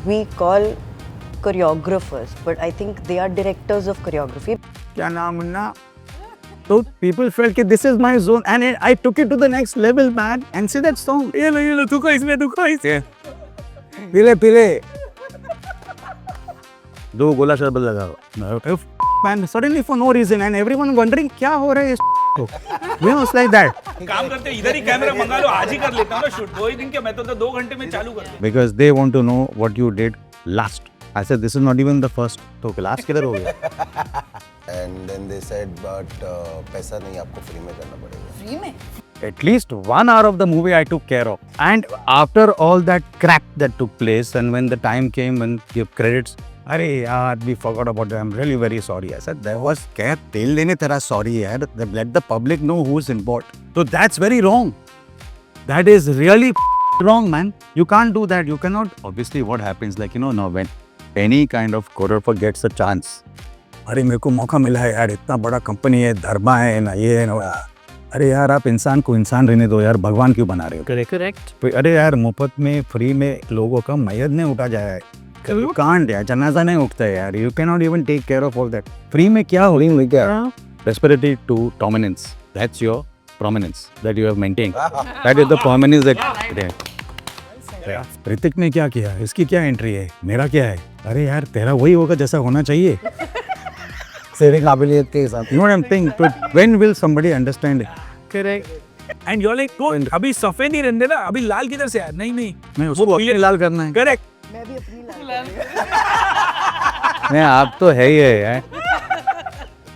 we call choreographers, but I think they are directors of choreography. क्या नाम Munna? So people felt that this is my zone, and I took it to the next level, man. And see that song? ये लो, तू को इसमें, तू को इसमें. पीले. दो गोला शरबत लगाओ. Man, suddenly for no reason, and everyone wondering क्या हो रहा है इस को? We was like that. काम करते इधर ही कैमरा मंगा लो, आज ही कर लेता हूँ ना शूट. 2 ही दिन क्या, मैं तो 2 घंटे में चालू कर दूँ. Because they want to know what you did last. I said this is not even the first. तो last किधर हो गया? And then they said, but पैसा नहीं, आपको फ्री में करना पड़ेगा. Free में? At least 1 hour of the movie I took care of. And after all that crap that took place, and when the time came and give credits, अरे यार, we forgot about it. I'm really very sorry. I said there was क्या तेल लेने तेरा sorry यार. Let the public know who's involved. So that's very wrong. That is really wrong, man. You can't do that. You cannot. Obviously, what happens, like, now when any kind of choreographer gets a chance, अरे मेरे को मौका मिला है यार, इतना बड़ा company है, धर्मा है ना, ये है ना. अरे यार, आप इंसान को इंसान रहने दो यार, भगवान क्यों बना रहे हो? करेक्ट. अरे यार, मुफ्त में फ्री में लोगों का मैयत नहीं उठा जाए है. You can't यार, जनाजा नहीं उठता है यार. You cannot even take care of all that. Free में क्या हो रही क्या? Respiratory to dominance. That's your prominence that you have maintained. That is the prominence that. Hrithik ने क्या किया? इसकी क्या एंट्री है? मेरा क्या है? अरे यार, तेरा वही होगा जैसा होना चाहिए. सेरे काबिलियत के साथ. You know what I'm saying? But when will somebody understand it? Correct. And you're like, no, अभी सफेद नहीं रहने ना, अभी लाल किधर से आया? नहीं. मैं उसको अपने लाल करना है. Correct. मैं भी अपनी लाल. नहीं, आप तो है ही है यार.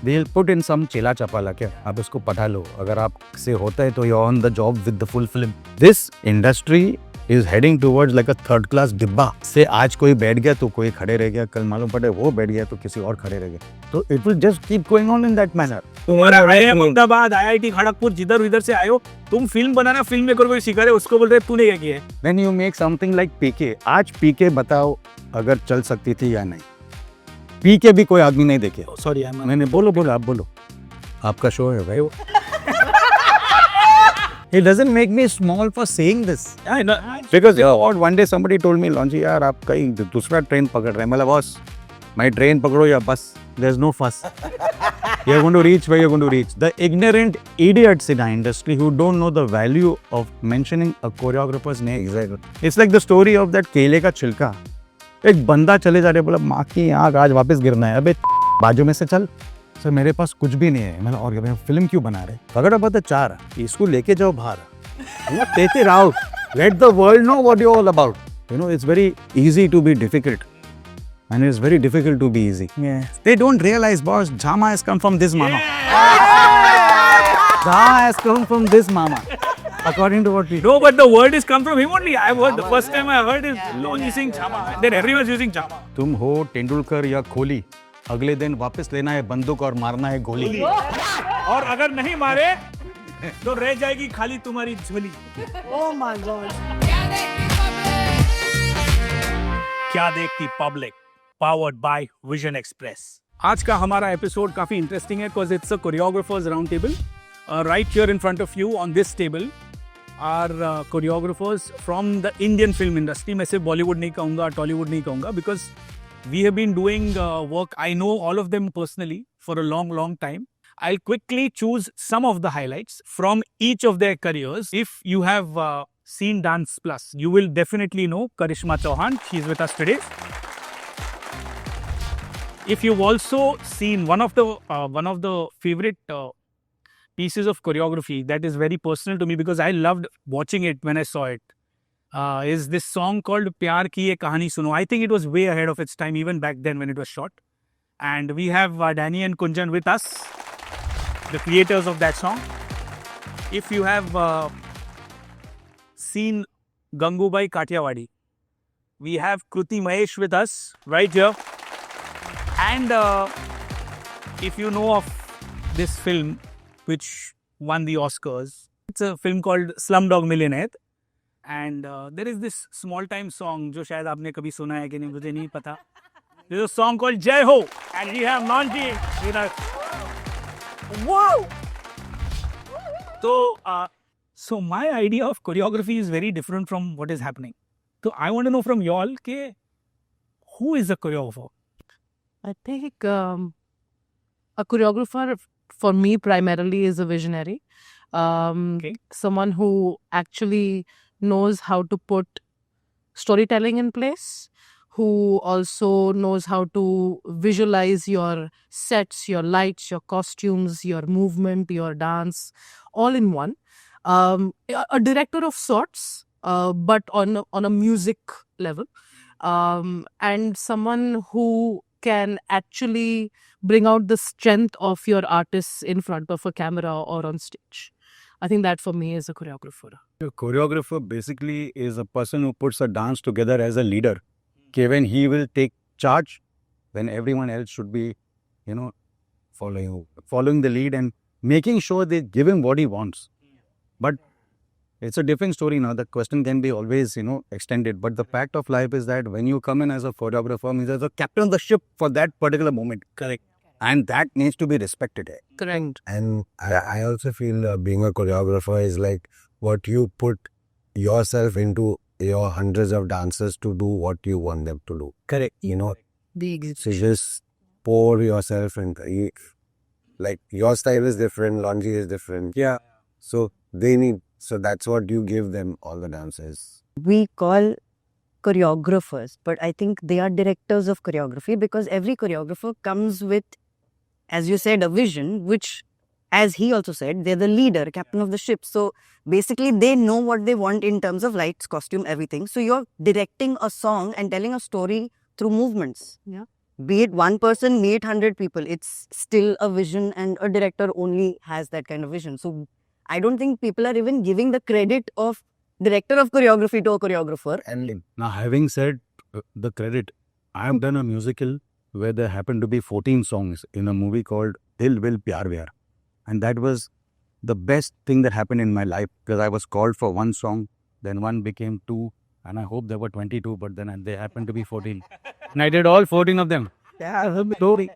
They'll put in some चेला चपाला क्या? आप उसको पढ़ा लो. अगर आप से होता है तो you're on the job with the full film. This industry is heading towards like a third class डिब्बा. से आज कोई बैठ गया तो कोई खड़े रह गया, कल मालूम पड़े वो बैठ गया तो किसी और खड़े रह गया. तो it will just keep going on in that manner. तुम्हारा अहमदाबाद, IIT खड़गपुर, जिधर उधर से आयो, तुम फिल्म बनाना, फिल्म मेकर कोई सिखा रहे, उसको बोल रहे तूने क्या किया है? When you make something like PK, आज PK बताओ अगर चल सकती थी या नहीं. PK भी कोई आदमी नहीं देखे. सॉरी, मैंने बोलो, आप बोलो. आपका शो है भाई वो. It doesn't make me small for saying this. I know. Because one day somebody told me, Lonji, यार आप कहीं दूसरा ट्रेन पकड़ रहे हैं. मतलब बॉस, मैं ट्रेन पकड़ो या बस. There's no fuss. You're going to reach where you're going to reach. The ignorant idiots in our industry who don't know the value of mentioning a choreographer's name. Exactly. It's like the story of that केले का छिलका. एक बंदा चले जा रहे, बोला माँ की आँख आज वापस गिरना है. अबे बाजू में से चल. सर मेरे पास कुछ भी नहीं है. मैंने और क्या, फिल्म क्यों बना रहे? पकड़ अब 4 इसको लेके जाओ बाहर. Take it out. Let the world know what you're all about. It's very easy to be difficult. And it's very difficult to be easy. Yeah. They don't realize, boss, Jama has come from this mama. Jama has come from this mama. According to what we... No, but the word is come from him only. I heard the first time I heard is Lon using Jama. Then everyone is using Jama. तुम हो तेंदुलकर या कोहली, अगले दिन वापस लेना है बंदूक और मारना है गोली. और अगर नहीं मारे तो रह जाएगी खाली तुम्हारी झोली. Oh my God. क्या देखती public, powered by Vision Express. आज का हमारा एपिसोड काफी इंटरेस्टिंग है because it's a choreographers round table. Right here in front of you on this table are choreographers from the Indian film industry. मैं सिर्फ बॉलीवुड नहीं कहूँगा, टॉलीवुड नहीं कहूँगा, because we have been doing work. I know all of them personally for a long time. I'll quickly choose some of the highlights from each of their careers. If you have seen Dance Plus, you will definitely know Karishma Chauhan. She's with us today. If you've also seen one of the favorite pieces of choreography that is very personal to me because I loved watching it when I saw it, is this song called Pyar Ki Ye Kahani Suno. I think it was way ahead of its time even back then when it was shot. And we have Danny and Kunjan with us, the creators of that song. If you have seen Gangubai Kathiawadi, we have Kruti Mahesh with us right here. And if you know of this film which won the Oscars, it's a film called Slumdog Millionaire. And there is this small time song जो शायद आपने कभी सुना है कि नहीं मुझे नहीं पता. There's a song called Jai Ho and we have Manji with us. Wow! So my idea of choreography is very different from what is happening. So I want to know from y'all कि Who is a choreographer? I think a choreographer for me primarily is a visionary. Okay. Someone who actually knows how to put storytelling in place, who also knows how to visualize your sets, your lights, your costumes, your movement, your dance, all in one. A director of sorts, but on a music level, and someone who can actually bring out the strength of your artists in front of a camera or on stage. I think that for me is a choreographer. A choreographer basically is a person who puts a dance together as a leader. Okay, when he will take charge, when everyone else should be, following the lead and making sure they give him what he wants. But it's a different story now. The question can be always, extended. But the fact of life is that when you come in as a choreographer, means as a captain of the ship for that particular moment. Correct. And that needs to be respected. Correct. And I also feel being a choreographer is like what you put yourself into your hundreds of dancers to do what you want them to do. Correct. The So execution. you just pour yourself in. Like your style is different, Longy is different. Yeah. So that's what you give them, all the dancers. We call choreographers, but I think they are directors of choreography, because every choreographer comes with, as you said, a vision, which, as he also said, they're the leader, captain of the ship. So basically they know what they want in terms of lights, costume, everything. So you're directing a song and telling a story through movements. Yeah. Be it one person, be it 100 people, it's still a vision, and a director only has that kind of vision. So I don't think people are even giving the credit of director of choreography to a choreographer. And Now, having said the credit, I have done a musical where there happened to be 14 songs in a movie called Dil Vil Pyar Vyar. And that was the best thing that happened in my life, because I was called for one song, then one became two, and I hope there were 22, but then they happened to be 14. And I did all 14 of them. Yeah, story.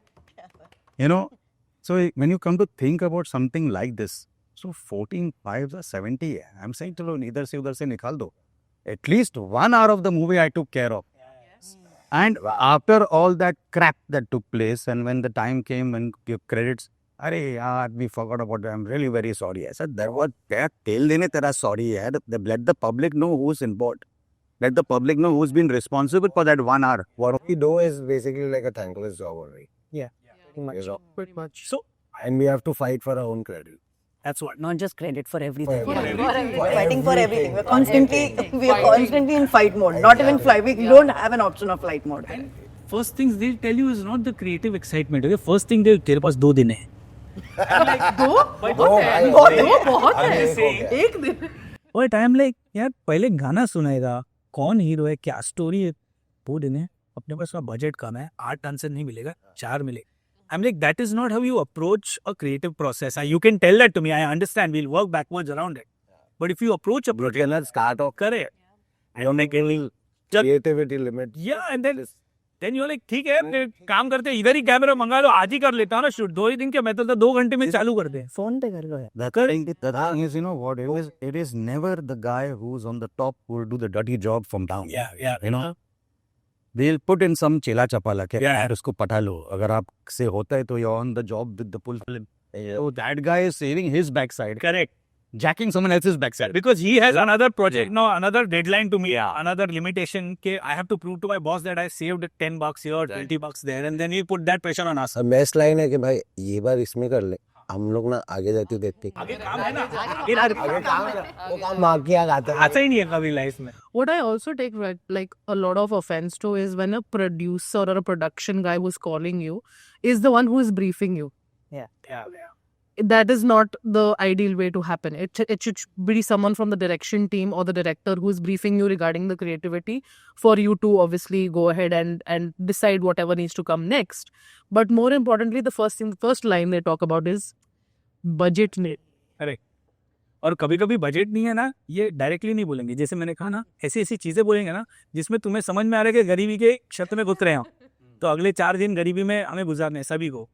So when you come to think about something like this, so 14 fives are 70. I'm saying, chalo, neither se udhar se nikhal do. At least 1 hour of the movie I took care of. And after all that crap that took place, and when the time came and give credits, Arey yaar, we forgot about it. I'm really very sorry. I said, there was tell dene tera sorry hai. Let the public know who's involved. Let the public know who's been responsible for that 1 hour. what we do is basically like a thankless job already. Pretty much. So And we have to fight for our own credit. that's what. Not just credit, for everything. For Fighting for everything. We're constantly in fight mode. Not even flight. We don't have an option of flight mode. First things they tell you is not the creative excitement. Okay? First thing they तेरे पास 2 दिन है. एक दिन. But I'm like, यार पहले गाना सुनाएगा, कौन हीरो है, क्या स्टोरी है, 2 दिन है, अपने पास बजट कम है, 8 डांसर नहीं मिलेगा, 4 मिलेगा. I'm like, that is not how you approach a creative process. You can tell that to me. I understand. We'll work backwards around it. But if you approach a project, Let's start off. correct. I don't make any. Creativity limit. Yeah, and then you're like, ठीक है, फिर काम करते हैं, इधर ही camera मंगा लो, आज ही कर लेता हूँ ना शूट. 2 ही दिन क्या, मैं तो 2 घंटे में चालू कर दे. Phone पे कर लो यार. The thing is, you know what? It is never the guy who's on the top who will do the dirty job from down. Yeah. They'll put in some chela chapala के Yeah. यार उसको पटा लो. अगर आपसे होता है तो you're on the job with the full film. So that guy is saving his backside, Correct. jacking someone else's backside. Because he has another project now, another deadline to me, another limitation. के I have to prove to my boss that I saved $10 here, $20 there, and then he put that pressure on us. Best line है कि भाई ये बार इसमें कर ले, हम लोग ना आगे जाते देखते आगे काम है ना, वो काम माँ की आग आता है. आता ही नहीं है कभी लाइफ में. What I also take like a lot of offense to is when a producer or a production guy who's calling you is the one who is briefing you. Yeah. That is not the ideal way to happen. It should be someone from the direction team or the director who is briefing you regarding the creativity for you to obviously go ahead and decide whatever needs to come next. But more importantly, the first line they talk about is budget need. और कभी कभी budget नहीं है ना, ये directly नहीं बोलेंगे. जैसे मैंने कहा ना, ऐसी ऐसी चीजें बोलेंगे ना जिसमें तुम्हें समझ में आ रहा है कि गरीबी के शर्त में गुजर रहे हो, तो अगले 4 दिन गरीबी में हमें गुजारने हैं सभी को.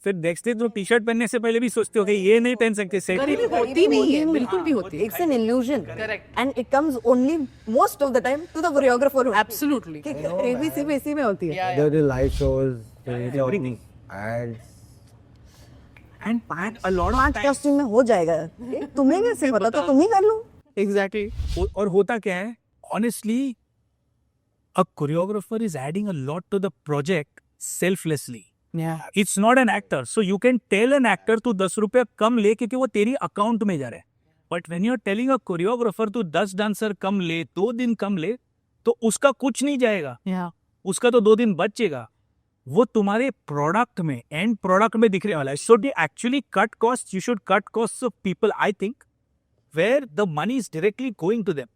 फिर नेक्स्ट डे तो टी शर्ट पहनने से पहले भी सोचते हो कि ये नहीं पहन सकते सेट गरीबी होती नहीं है, बिल्कुल भी होती है. It's an illusion. Correct. And it comes only most of the time to the choreographer. Absolutely. Gravy सिर्फ इसी में होती है. Yeah, There are live shows, everything. And and a lot of पांच कॉस्ट्यूम में हो जाएगा. तुम्हें कैसे पता? तो तुम ही कर लो. Exactly. और होता क्या है honestly a choreographer is adding a lot to the project selflessly. Yeah. It's not an actor, so you can tell an actor to 10 रुपया कम ले क्योंकि वो तेरी अकाउंट में जा रहा है. But when you are telling a choreographer to 10 dancer कम ले, 2 दिन कम ले, तो उसका कुछ नहीं जाएगा, Yeah. उसका तो 2 दिन बचेगा. वो तुम्हारे प्रोडक्ट में, एंड प्रोडक्ट में दिखने वाला है. Should you actually cut cost, you should cut cost of people, I think, where the money is directly going to them.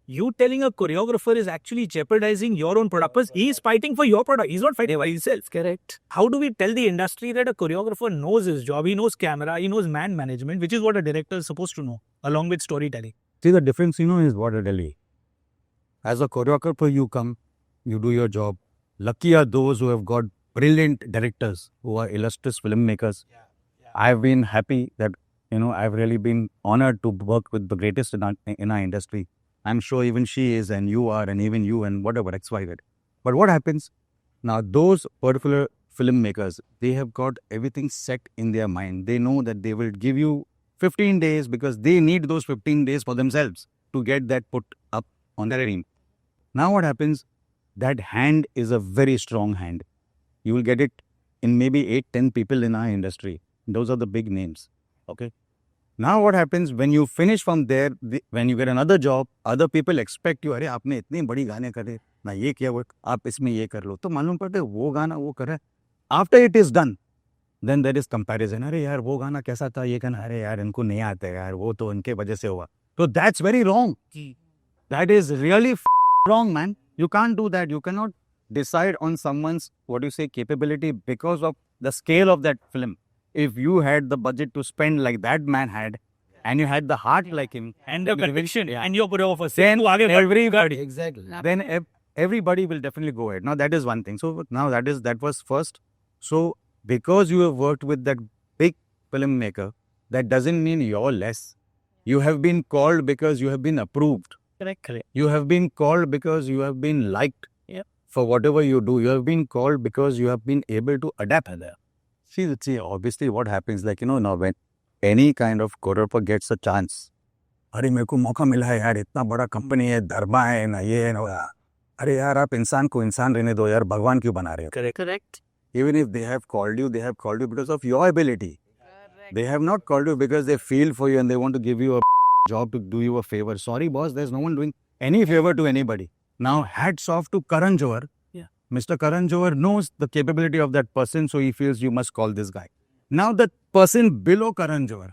You telling a choreographer is actually jeopardizing your own product because he is fighting for your product. He's not fighting for himself. Correct. How do we tell the industry that a choreographer knows his job? He knows camera, he knows man management, which is what a director is supposed to know, along with storytelling. See, the difference, is what I tell you. As a choreographer, you come, you do your job. Lucky are those who have got brilliant directors who are illustrious filmmakers. I've been happy that, I've really been honored to work with the greatest in our industry. I'm sure even she is, and you are, and even you, and whatever, X, Y, Z. But what happens? Now, those particular filmmakers, they have got everything set in their mind. They know that they will give you 15 days because they need those 15 days for themselves to get that put up on their team. Now, what happens? That hand is a very strong hand. You will get it in maybe 8-10 people in our industry. Those are the big names. Okay? Now what happens when you finish from there, when you get another job, other people expect you, अरे आपने इतने बड़ी गाने करे ना, ये किया वो, आप इसमें ये कर लो, तो मालूम पड़ता है वो गाना वो कर रहा है. After it is done, then there is comparison. अरे यार वो गाना कैसा था, ये गाना, अरे यार इनको नहीं आता है यार, वो तो उनके वजह से हुआ. So that's very wrong. That is really wrong, man. You can't do that. You cannot decide on someone's, capability because of the scale of that film. If you had the budget to spend like that man had, and you had the heart like him, And the conviction, Yeah. and your choreographer, then everybody, exactly. then everybody will definitely go ahead. Now that is one thing. So now that was first. So because you have worked with that big filmmaker, that doesn't mean you're less. You have been called because you have been approved. correct. You have been called because you have been liked. Yep. For whatever you do. You have been called because you have been able to adapt. See, obviously what happens, now when any kind of choreographer gets a chance, अरे मेरे को मौका मिला है यार, इतना बड़ा company है, धर्मा है ना, ये है ना, अरे यार आप इंसान को इंसान रहने दो यार, भगवान क्यों बना रहे हो? Correct. Even if they have called you because of your ability. They have not called you because they feel for you and they want to give you a job to do you a favor. Sorry boss, there's no one doing any favor to anybody. Now hats off to Karan Johar. Yeah. Mr. Karan Johar knows the capability of that person, so he feels you must call this guy. Now the person below Karan Johar,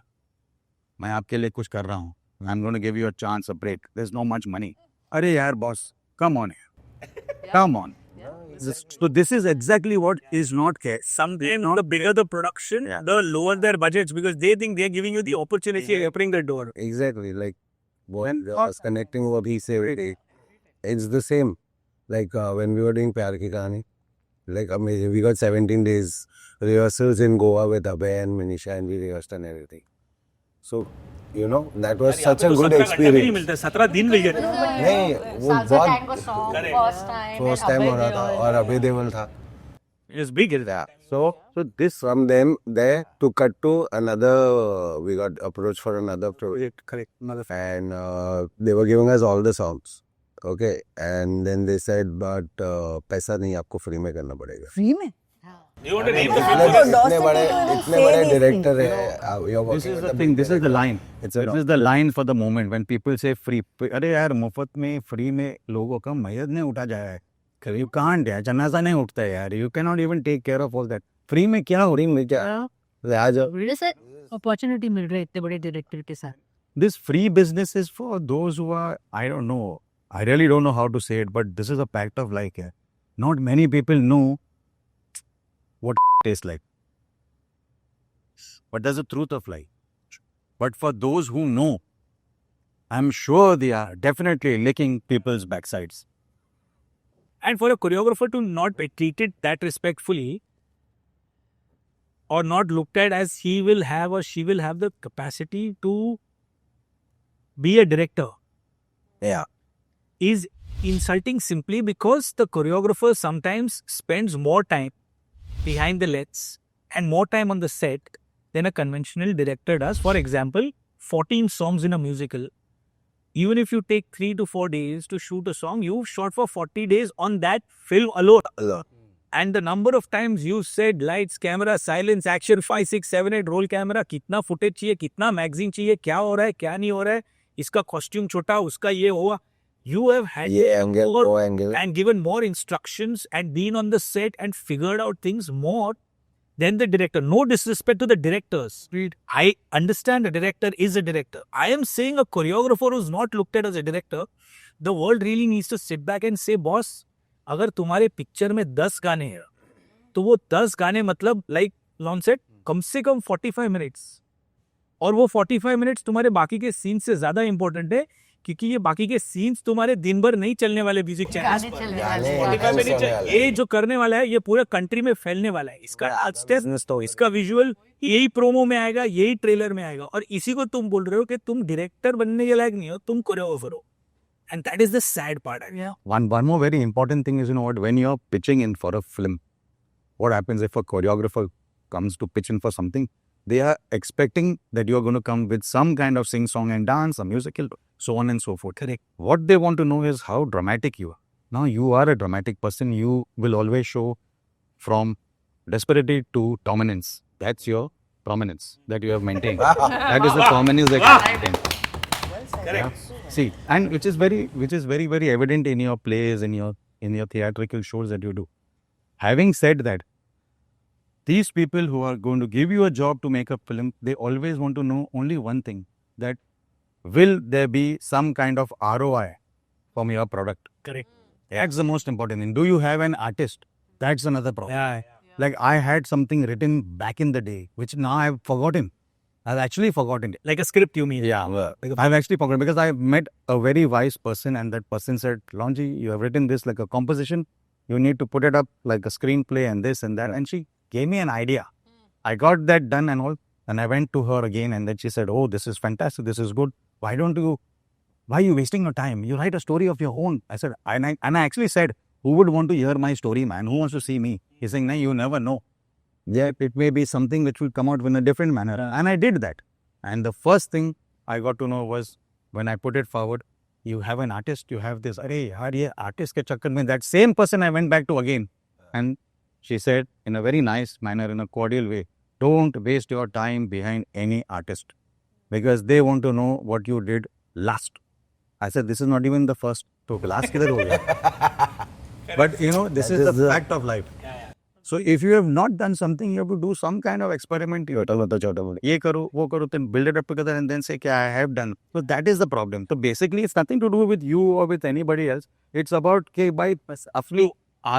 मैं आपके लिए कुछ कर रहा हूँ, I'm going to give you a chance, a break. There's no much money. अरे यार boss, come on here. Come on. So this is exactly what is not care. Sometimes the bigger the production, Yeah. the lower their budgets because they think they're giving you the opportunity of opening the door. Exactly. Like what I was connecting what he said, it's the same. Like when we were doing Pyar Ki Kahani, like amazing. We got 17 days rehearsals in Goa with Abhay and Manisha, and we rehearsed and everything. So, that was such a good experience. 17 दिन लगे. नहीं, वो बहुत first time हो रहा था और अभय देओल था. It's big. So this from them there to cut to another. We got approached for another project. Correct. And they were giving us all the songs. Okay, and then they said, but पैसा नहीं, आपको free में करना पड़ेगा. Free में? You want to name the इतने बड़े director है. This is the thing. This is the line. This is the line for the moment when people say free. अरे यार मुफ्त में फ्री में लोगों का मैयत नहीं उठा जाया है. You can't यार, जनाजा नहीं उठता है यार. You cannot even take care of all that. Free में क्या हो रही में क्या? आ जाओ. अपॉर्चुनिटी मिल रही है इतने बड़े डायरेक्टर के साथ. This free business is for those who are, I don't know. I really don't know how to say it, but this is a fact of life. Yeah. Not many people know what tastes like. But that's the truth of life. But for those who know, I'm sure they are definitely licking people's backsides. And for a choreographer to not be treated that respectfully, or not looked at as he will have or she will have the capacity to be a director Yeah. is insulting simply because the choreographer sometimes spends more time behind the lights and more time on the set than a conventional director does. For example, 14 songs in a musical. Even if you take 3 to 4 days to shoot a song, you've shot for 40 days on that film alone. Alone. And the number of times you said lights, camera, silence, action, 5, 6, 7, 8, roll camera, कितना footage चाहिए, कितना magazine चाहिए, क्या हो रहा है, क्या नहीं हो रहा है, इसका costume छोटा, उसका ये हुआ. You have had Yeah, angle, more- go angle. and given more instructions and been on the set and figured out things more than the director. No disrespect to the directors. I understand a director is a director. I am saying a choreographer who's not looked at as a director, the world really needs to sit back and say, boss, अगर तुम्हारे picture में 10 गाने हैं तो वो 10 गाने मतलब like launch set कम से कम 45 मिनट्स और वो 45 मिनट्स तुम्हारे बाकी के सीन्स से ज्यादा इंपॉर्टेंट है क्योंकि ये बाकी के सीन्स तुम्हारे दिन भर नहीं चलने वाले म्यूजिक चैनल पर ये जो करने वाला है ये पूरे कंट्री में फैलने वाला है इसका Business तो इसका विजुअल यही प्रोमो में आएगा यही ट्रेलर में आएगा और इसी को तुम बोल रहे हो कि तुम डायरेक्टर बनने के लायक नहीं हो तुम कोरियोग्राफर हो and that is the sad part One more very important thing is, what, when you're pitching in for a film, what happens if a choreographer comes to pitch in for something? They are expecting that you're going to come with some kind of sing song and dance, a musical, so on and so forth. Correct. What they want to know is how dramatic you are. Now, you are a dramatic person. You will always show from desperately to dominance. That's your prominence that you have maintained. That is the prominence that you have maintained. Yeah. See, and which is very, very evident in your plays, in your theatrical shows that you do. Having said that, these people who are going to give you a job to make a film, they always want to know only one thing: that will there be some kind of ROI from your product? Correct. That's the most important thing. Do you have an artist? That's another problem. Yeah. Like I had something written back in the day, which now I've forgotten. I've actually forgotten it. Like a script, you mean? Yeah, I've actually forgotten because I met a very wise person and that person said, Lonji, you have written this like a composition. You need to put it up like a screenplay and this and that. And she gave me an idea. I got that done and all. And I went to her again and then she said, oh, this is fantastic. This is good. Why are you wasting your time? You write a story of your own. I said, and I actually said, who would want to hear my story, man? Who wants to see me? He's saying, no, you never know. Yeah, it may be something which will come out in a different manner. And I did that. And the first thing I got to know was when I put it forward, you have an artist, you have this, arey, yaar, ye artist ke chakkar mein, that same person I went back to again. And she said in a very nice manner, in a cordial way, don't waste your time behind any artist because they want to know what you did last. I said, this is not even the first. So last kidhar ho gaya? But this is the fact of life. So if you have not done something, you have to do some kind of experiment. Ye karo, wo karo, then build it up together and then say, I have done. So that is the problem. So basically, it's nothing to do with you or with anybody else. It's about कि भाई अपनी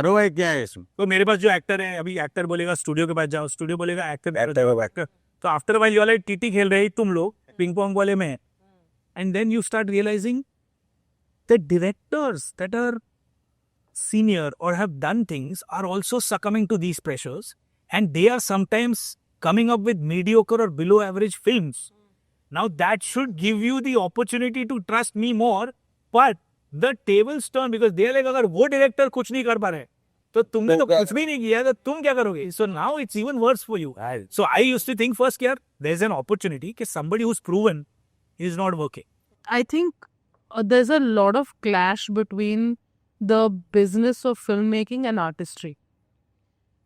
ROI क्या है इसमें. तो मेरे पास जो actor है अभी एक्टर बोलेगा स्टूडियो के पास जाओ स्टूडियो बोलेगा एक्टर तो आफ्टर वाइल ये वाले टीटी खेल रहे तुम लोग पिंग पोंग वाले में and then you start realizing the directors that are senior or have done things are also succumbing to these pressures and they are sometimes coming up with mediocre or below average films. Now that should give you the opportunity to trust me more, but the tables turn because they are like अगर वो director कुछ नहीं कर पा रहे तो तुमने तो कुछ भी नहीं किया तो तुम क्या करोगे? So now it's even worse for you. So I used to think first यार there's an opportunity कि somebody who's proven is not working. I think there's a lot of clash between the business of filmmaking and artistry.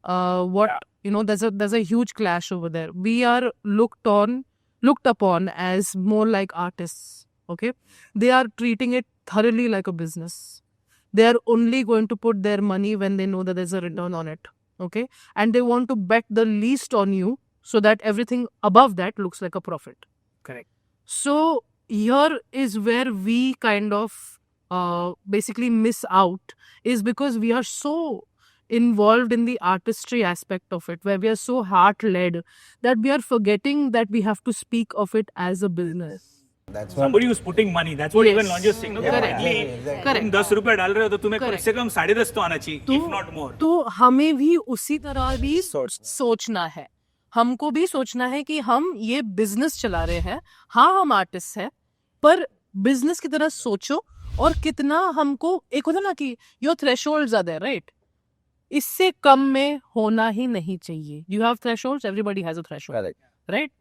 There's a huge clash over there. We are looked upon as more like artists. Okay, they are treating it thoroughly like a business. They are only going to put their money when they know that there's a return on it. Okay, and they want to bet the least on you so that everything above that looks like a profit. Correct. So here is where we kind of basically miss out, is because we are so involved in the artistry aspect of it, where we are so heart-led that we are forgetting that we have to speak of it as a business. That's Somebody who's putting money. That's what Yes. even Lonji is saying. Correct. तुम 10 रुपए डाल रहे हो तो तुम्हें कम से कम 10.5 तो आना चाहिए, if not more. तो हमें भी उसी तरह भी सोचना है. हमको भी सोचना है कि हम ये बिजनेस चला रहे हैं. हाँ, हम आर्टिस्ट हैं, पर बिजनेस की तरह सोचो. और कितना हमको एक होता ना कि your thresholds are there, right? इससे कम में होना ही नहीं चाहिए. You have thresholds, everybody has a threshold, Correct. right?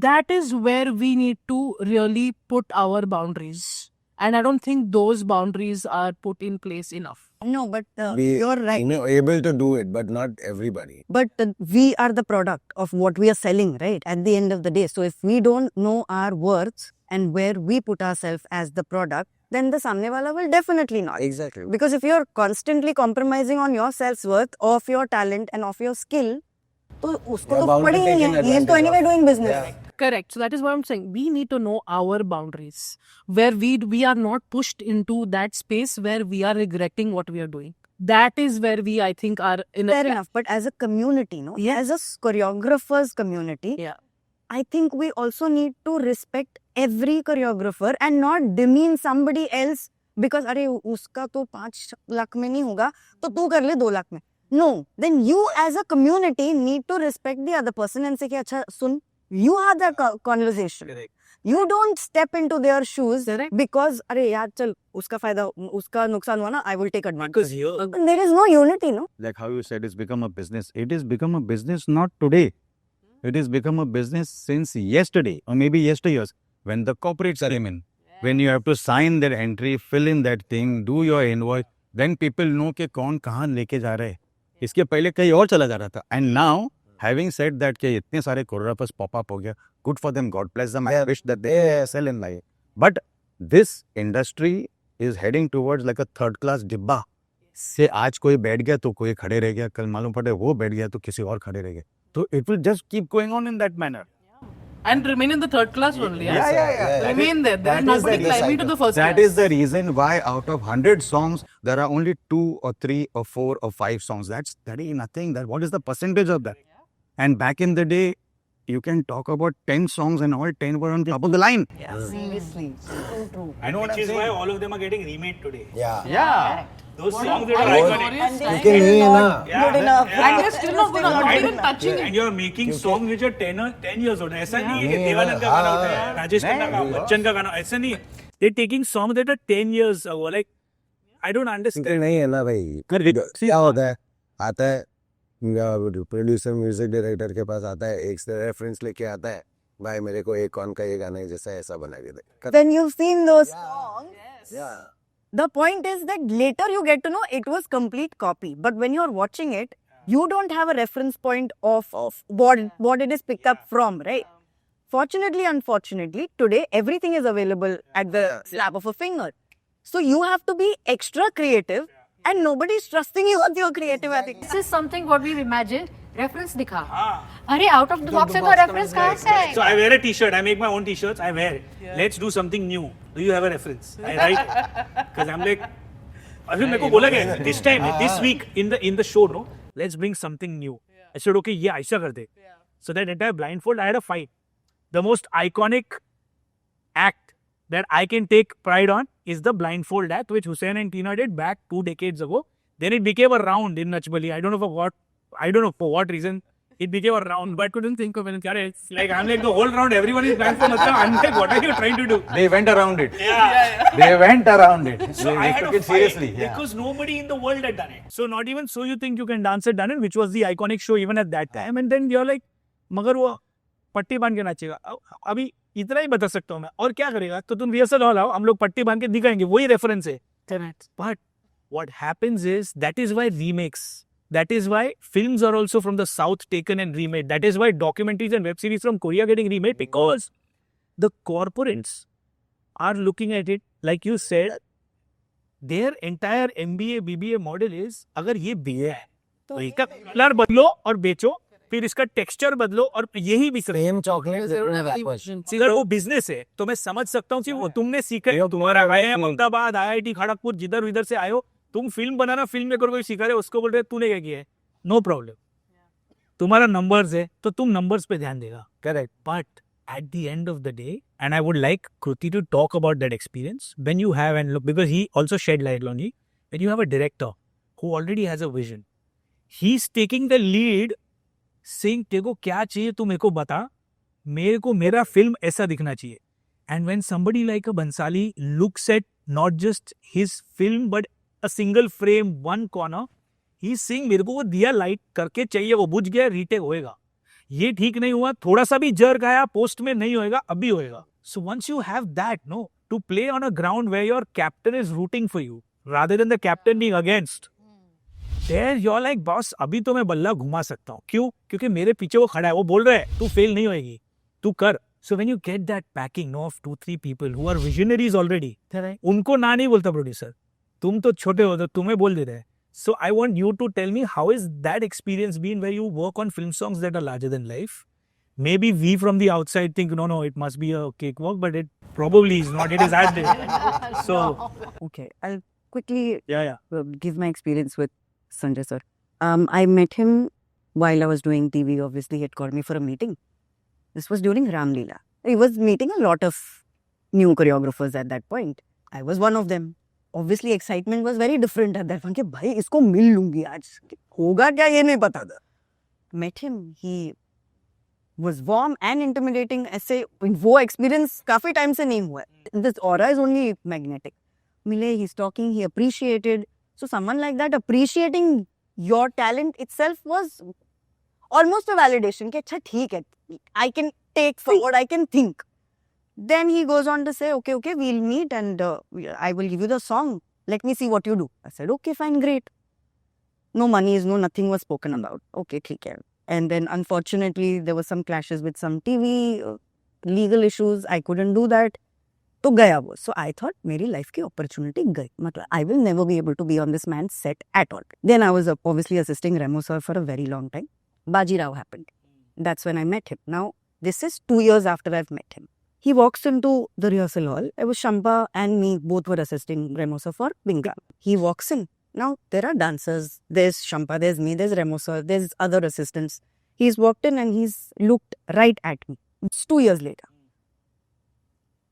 That is where we need to really put our boundaries, and I don't think those boundaries are put in place enough. No, but We, you're right. you know, able to do it, but not everybody. But we are the product of what we are selling, right? At the end of the day. So if we don't know our worth and where we put ourselves as the product, then the samne wala will definitely not. Exactly. Because if you're constantly compromising on your self-worth, of your talent and of your skill, तो उसको You're तो bound to पड़ी ही take नहीं an है. He is to advantage anyway of. doing business. Yeah. Correct. So that is what I'm saying. We need to know our boundaries, where we are not pushed into that space where we are regretting what we are doing. That is where we, I think, are in Fair enough. But as a community, no? Yeah. As a choreographers community, Yeah. I think we also need to respect every choreographer and not demean somebody else because अरे उसका तो 5 लाख में नहीं होगा तो तू कर ले 2 लाख में. No, then you as a community need to respect the other person and say कि अच्छा सुन, you have that conversation. Correct. You don't step into their shoes Correct. because अरे यार चल उसका फायदा उसका नुकसान हुआ ना, I will take advantage. Because here, There is no unity, no? Like how you said, it's become a business. It has become a business not today. It has become a business since yesterday or maybe yesteryears when the corporates came in. When you have to sign that entry, fill in that thing, do your invoice, then people know कि कौन कहाँ लेके जा रहे हैं. इसके पहले कहीं और चला जा रहा था. And now, having said that कि इतने सारे choreographers pop up हो गया, good for them, God bless them. I wish that they excel in life. But this industry is heading towards like a third class डिब्बा. से आज कोई बैठ गया तो कोई खड़े रह गया, कल मालूम पड़े वो बैठ गया तो किसी और खड़े रह गए. So it will just keep going on in that manner. and remain in the third class only. Yeah. Remain there. There is That is nobody the climbing to cycle. the first That class. is the reason why out of 100 songs, there are only 2 or 3 or 4 or 5 songs. That is nothing. That what is the percentage of that? And back in the day, you can talk about 10 songs and all 10 were on top of the line. Yeah, seriously. So true. and which is why all of them are getting remade today. Yeah. Yeah. Those songs that are iconic. क्योंकि नहीं है ना. Good enough. And they're still not good, not even touching And it. you're making songs which are 10 years old. ऐसा नहीं है कि देवानंद का गाना उठा है, राजेश खन्ना का, बच्चन का गाना, ऐसा नहीं है. They're taking songs that are 10 years ago. Like, I don't understand. क्योंकि नहीं है ना भाई. क्या होता है? आता है प्रोड्यूसर म्यूजिक डायरेक्टर के पास आता है, एक से रेफरेंस लेके आता है, भाई मेरे को एक कौन का ये गाना है जैसा ऐसा बना के दे. When you've seen those songs, Yeah. the point is that later you get to know it was complete copy. But when you're watching it, you don't have a reference point of what it is picked up from, right? Fortunately, unfortunately, today everything is available at the slap of a finger. So you have to be extra creative and nobody's trusting you with your creativity. This is something what we've imagined. Reference दिखा. अरे out of the box है तो reference कहाँ से आएगा? So I wear a t-shirt. I make my own t-shirts. I wear it. Let's do something new. Do you have a reference? I write. Because I'm like, अभी मेरे को बोला गया this time, this week in the show, no, let's bring something new. I said, okay, yeah, ऐसा कर दे. So that entire blindfold, I had a fight. The most iconic act that I can take pride on is the blindfold act, which Hussain and Tina did back 2 decades ago. Then it became a round in Nachbali. I don't know for what reason it became a round, but couldn't think of anything. Like, I'm like, the whole round, everyone is blindfold. I'm like, what are you trying to do? They went around it. Yeah. They went around it. So I They had took a it fight seriously. Yeah. because nobody in the world had done it. So not even So You Think You Can Dance It done it, which was the iconic show even at that time. And then you're like, मगर वो पट्टी बांध के नाचेगा. अभी इतना ही बता सकता हूँ मैं. और क्या करेगा? तो तुम रिहर्सल हॉल आओ, हम लोग पट्टी बांध के दिखाएंगे. वही रेफरेंस है. But what happens is that is why remakes. That is why films are also from the South taken and remade. That is why documentaries and web series from Korea are getting remade, because the corporates are looking at it, like you said, their entire MBA, BBA model is, अगर ये BA है, तो इसका colour बदलो और बेचो, फिर इसका टेक्सचर बदलो और यही बिक रहे Same chocolate. अगर वो बिजनेस है तो मैं समझ सकता हूँ कि वो तुमने सीखे हो, तुम्हारा गए हैं अहमदाबाद, IIT खड़गपुर, जिधर उधर से आए हो, तुम फिल्म बनाना, फिल्म मेकर कोई सिखा रहे हो, उसको बोल रहे तूने क्या किया है, नो प्रॉब्लम. तुम्हारा नंबर्स है तो तुम नंबर्स पे ध्यान देगा. Correct. But at the end of the day, and I would like Kruti to talk about that experience, when you have, and look, because he also shed light on it, when you have a director who already has a vision, he's taking the lead saying तेरे को क्या चाहिए तू मेरे को बता, मेरे को मेरा film ऐसा दिखना चाहिए. And when somebody like a Bhansali looks at not just his film but a single frame, one corner, he's saying मेरे को वो दिया लाइट करके चाहिए, वो बुझ गया, रीटेक होएगा. ये ठीक नहीं हुआ, थोड़ा सा भी जर्क आया, पोस्ट में नहीं होएगा, अभी होएगा. So once you have that, no, to play on a ground where your captain is rooting for you rather than the captain being against, there you're like, boss, अभी तो मैं बल्ला घुमा सकता हूँ. क्यों? क्योंकि मेरे पीछे वो खड़ा है, वो बोल रहा है तू फेल नहीं होएगी, तू कर. So when you get that packing, no, of 2-3 people who are visionaries already, उनको ना नहीं बोलता प्रोड्यूसर, तुम तो छोटे हो तो तुम्हें बोल देते हैं. So I want you to tell me, how is that experience been where you work on film songs that are larger than life? Maybe we from the outside think, no, it must be a cakewalk, but it probably is not. It is as they. So, Okay, I'll quickly yeah. give my experience with Sanjay sir. I met him while I was doing TV. Obviously, he had called me for a meeting. This was during Ram Leela. He was meeting a lot of new choreographers at that point. I was one of them. Obviously, excitement was very different at that point. कि भाई इसको मिल लूंगी आज, होगा क्या ये नहीं पता था. Met him, he was warm and intimidating. ऐसे वो experience काफी time से नहीं हुआ है. This aura is only magnetic. मिले, he's talking, he appreciated. So someone like that appreciating your talent itself was almost a validation कि अच्छा ठीक है, I can take forward, I can think. Then he goes on to say, okay, we'll meet and I will give you the song. Let me see what you do. I said, okay, fine, great. No monies, no nothing was spoken about. Okay, ठीक है. And then unfortunately, there were some clashes with some TV, legal issues. I couldn't do that. तो गया वो. So I thought, मेरी life की opportunity गई. मतलब, I will never be able to be on this man's set at all. Then I was obviously assisting Remo sir for a very long time. Baji Rao happened. That's when I met him. Now, this is 2 years after I've met him. He walks into the rehearsal hall. It was Shampa and me, both were assisting Remo sir for Binga. He walks in. Now, there are dancers. There's Shampa, there's me, there's Remo sir, there's other assistants. He's walked in and he's looked right at me. It's 2 years later.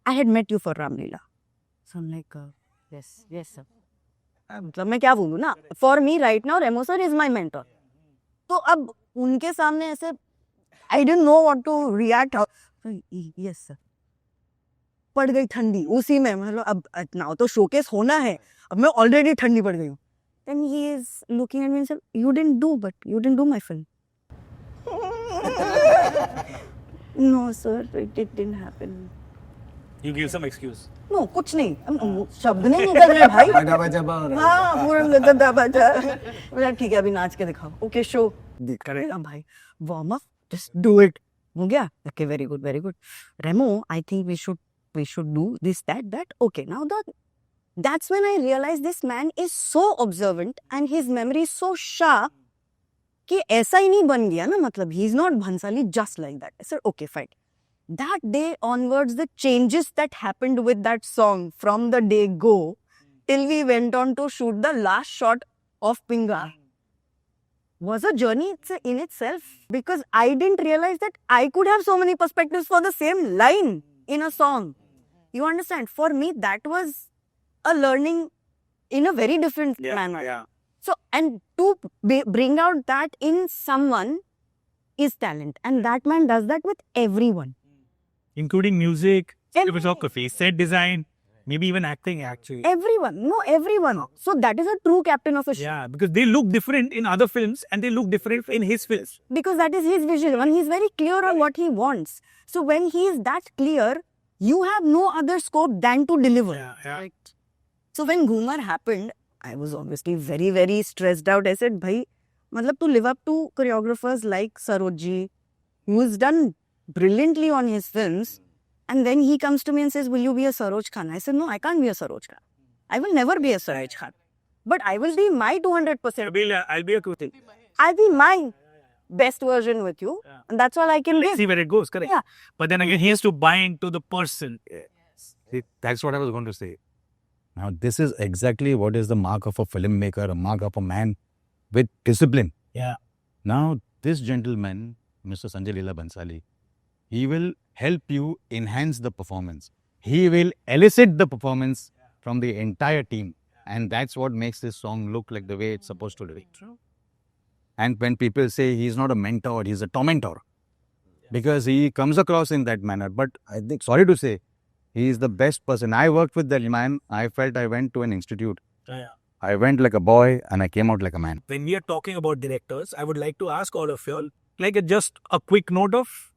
I had met you for Ram Leela. So I'm like, yes, sir. मतलब मैं क्या बोलूँ ना? For me right now, Remo sir is my mentor. तो अब उनके सामने ऐसे, I didn't know what to react. Yes, sir. पड़ गई ठंडी उसी में, मतलब अब इतना तो शोकेस होना है, अब मैं ऑलरेडी ठंडी पड़ गई हूँ. Then he is looking at me and said, you didn't do my film. No, sir, it didn't happen. You give some excuse. No, कुछ नहीं, शब्द नहीं निकल रहे भाई. हाँ, पूरा ठीक है, अभी नाच के दिखाओ. Okay, show. करेगा भाई. Warm up, just do it. हो गया? Okay, very good. Remo, I think we should do this, that. Okay, now that's when I realized this man is so observant and his memory is so sharp कि ऐसा ही नहीं बन गया ना, मतलब he's not Bhansali just like that. I said, okay, fine. That day onwards, the changes that happened with that song from the day go till we went on to shoot the last shot of Pinga was a journey in itself, because I didn't realize that I could have so many perspectives for the same line in a song. You understand? For me, that was a learning in a very different manner. Yeah. So, and to bring out that in someone is talent. And that man does that with everyone. Including music, cinematography, set design, maybe even acting actually. Everyone. So that is a true captain of a show. Yeah, because they look different in other films and they look different in his films. Because that is his vision and he's very clear on what he wants. So when he is that clear, you have no other scope than to deliver. Yeah. Right. So when Ghumar happened, I was obviously very, very stressed out. I said, bhai, matlab to live up to choreographers like Saroj ji, who has done brilliantly on his films, and then he comes to me and says, will you be a Saroj Khan? I said, no, I can't be a Saroj Khan. I will never be a Saroj Khan. But I will be my 200%. I'll be a Kutil. I'll be my best version with you. Yeah. And that's all I can Let's give. see where it goes, correct? Yeah. But then again, he has to bind to the person. See, that's what I was going to say. Now, this is exactly what is the mark of a filmmaker, a mark of a man with discipline. Yeah. Now, this gentleman, Mr. Sanjay Leela Bhansali, he will help you enhance the performance. He will elicit the performance from the entire team. And that's what makes this song look like the way it's supposed to look. True. And when people say he's not a mentor, he's a tormentor. Because he comes across in that manner. But I think, sorry to say, he is the best person. I worked with that man. I felt I went to an institute. Yeah. I went like a boy and I came out like a man. When we are talking about directors, I would like to ask all of you all, like just a quick note of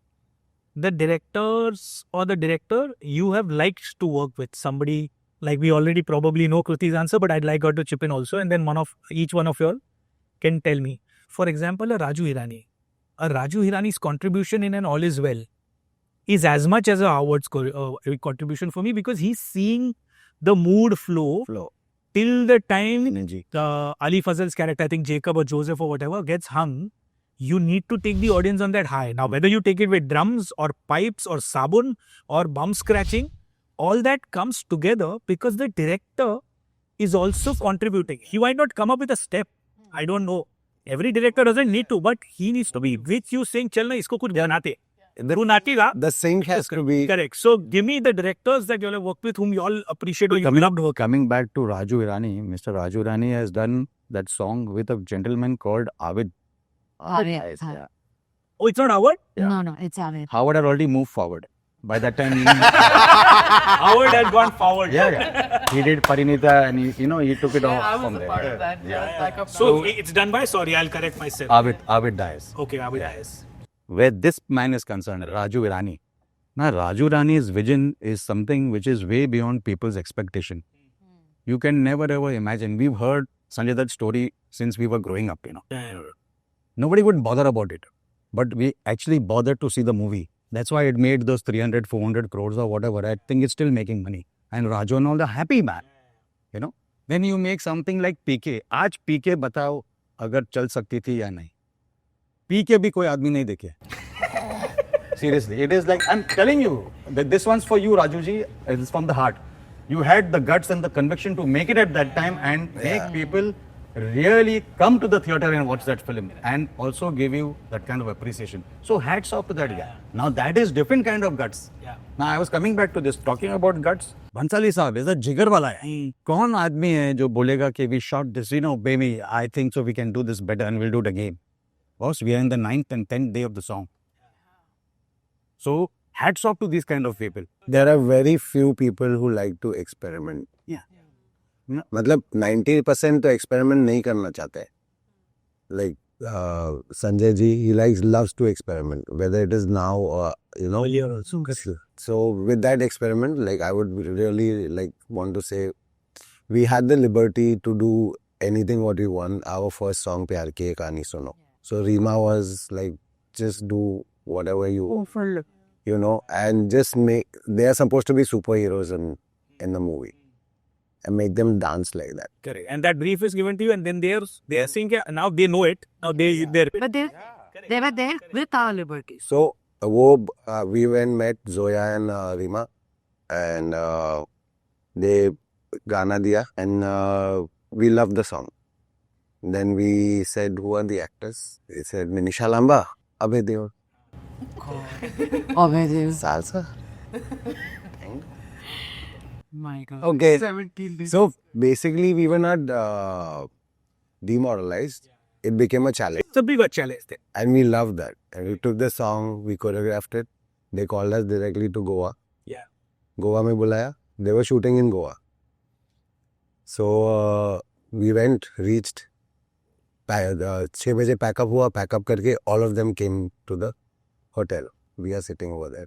the directors or the director you have liked to work with. Somebody, like we already probably know Kriti's answer, but I'd like her to chip in also. And then each one of you all can tell me. For example, a Raju Hirani. A Raju Hirani's contribution in An All Is Well is as much as a Howard's contribution for me, because he's seeing the mood flow till the time Ali Fazal's character, I think Jacob or Joseph or whatever, gets hung. You need to take the audience on that high. Now, whether you take it with drums or pipes or sabun or bum scratching, all that comes together because the director is also contributing. He might not come up with a step. I don't know. Every director doesn't need to, but he needs to be with you saying, "Chal na, isko kuch banate." The sync has to be Correct. So, give me the directors that you all have worked with, whom you all appreciate or you loved work. Coming back to Raju Hirani, Mr. Raju Hirani has done that song with a gentleman called Avid. Oh, Oh, it's not Howard? No, it's Avid. Howard had already moved forward. By that time, Howard had gone forward. he did Parinita and he took it off from there. Part of that. So, it's done by, sorry, I'll correct myself. Avid dies. Okay, Avid Ayas. Where this man is concerned, Raju Hirani. Now, Raju Hirani's vision is something which is way beyond people's expectation. You can never ever imagine. We've heard Sanjay Dutt's story since we were growing up, Nobody would bother about it. But we actually bothered to see the movie. That's why it made those 300, 400 crores or whatever. I think it's still making money. And Raju and all the happy man. Then you make something like PK. आज PK बताओ अगर चल सकती थी या नहीं. PK भी कोई आदमी नहीं देखे. Seriously, it is like, I'm telling you, that this one's for you, Rajuji. It's from the heart. You had the guts and the conviction to make it at that time and make people really come to the theater and watch that film and also give you that kind of appreciation. So hats off to that guy. Now that is different kind of guts. Now I was coming back to this, talking about guts. Bhansali Saab is a jigar wala hai. कौन आदमी है जो बोलेगा कि we shot this, baby, I think so we can do this better and we'll do it again. Boss, we are in the 9th and 10th day of the song. So hats off to these kind of people. There are very few people who like to experiment. मतलब 90% तो experiment नहीं करना चाहते हैं. Like Sanjay ji, he loves to experiment, whether it is now or Earlier also. So with that experiment, like I would really want to say, we had the liberty to do anything what we want. Our first song, Pyar Ki Ye Kahani Suno. So Rima was like, just do whatever you and just make. They are supposed to be superheroes in the movie. And make them dance like that. Correct. And that brief is given to you, and then they are saying, now they know it. Now they're. But they were there with our liberties. So we went met Zoya and Rima, and they Gana diya, and we loved the song. Then we said, who are the actors? They said, Manisha Lamba, Abhay Deol. Salsa. My God. Okay. 17 days. So basically, we were not demoralized. It became a challenge. It's a bigger challenge there. And we loved that. And we took the song, we choreographed it. They called us directly to Goa. Yeah. Goa mein bulaya. They were shooting in Goa. So we went, reached. 6 baje pack up hua. Pack up karke, all of them came to the hotel. We are sitting over there.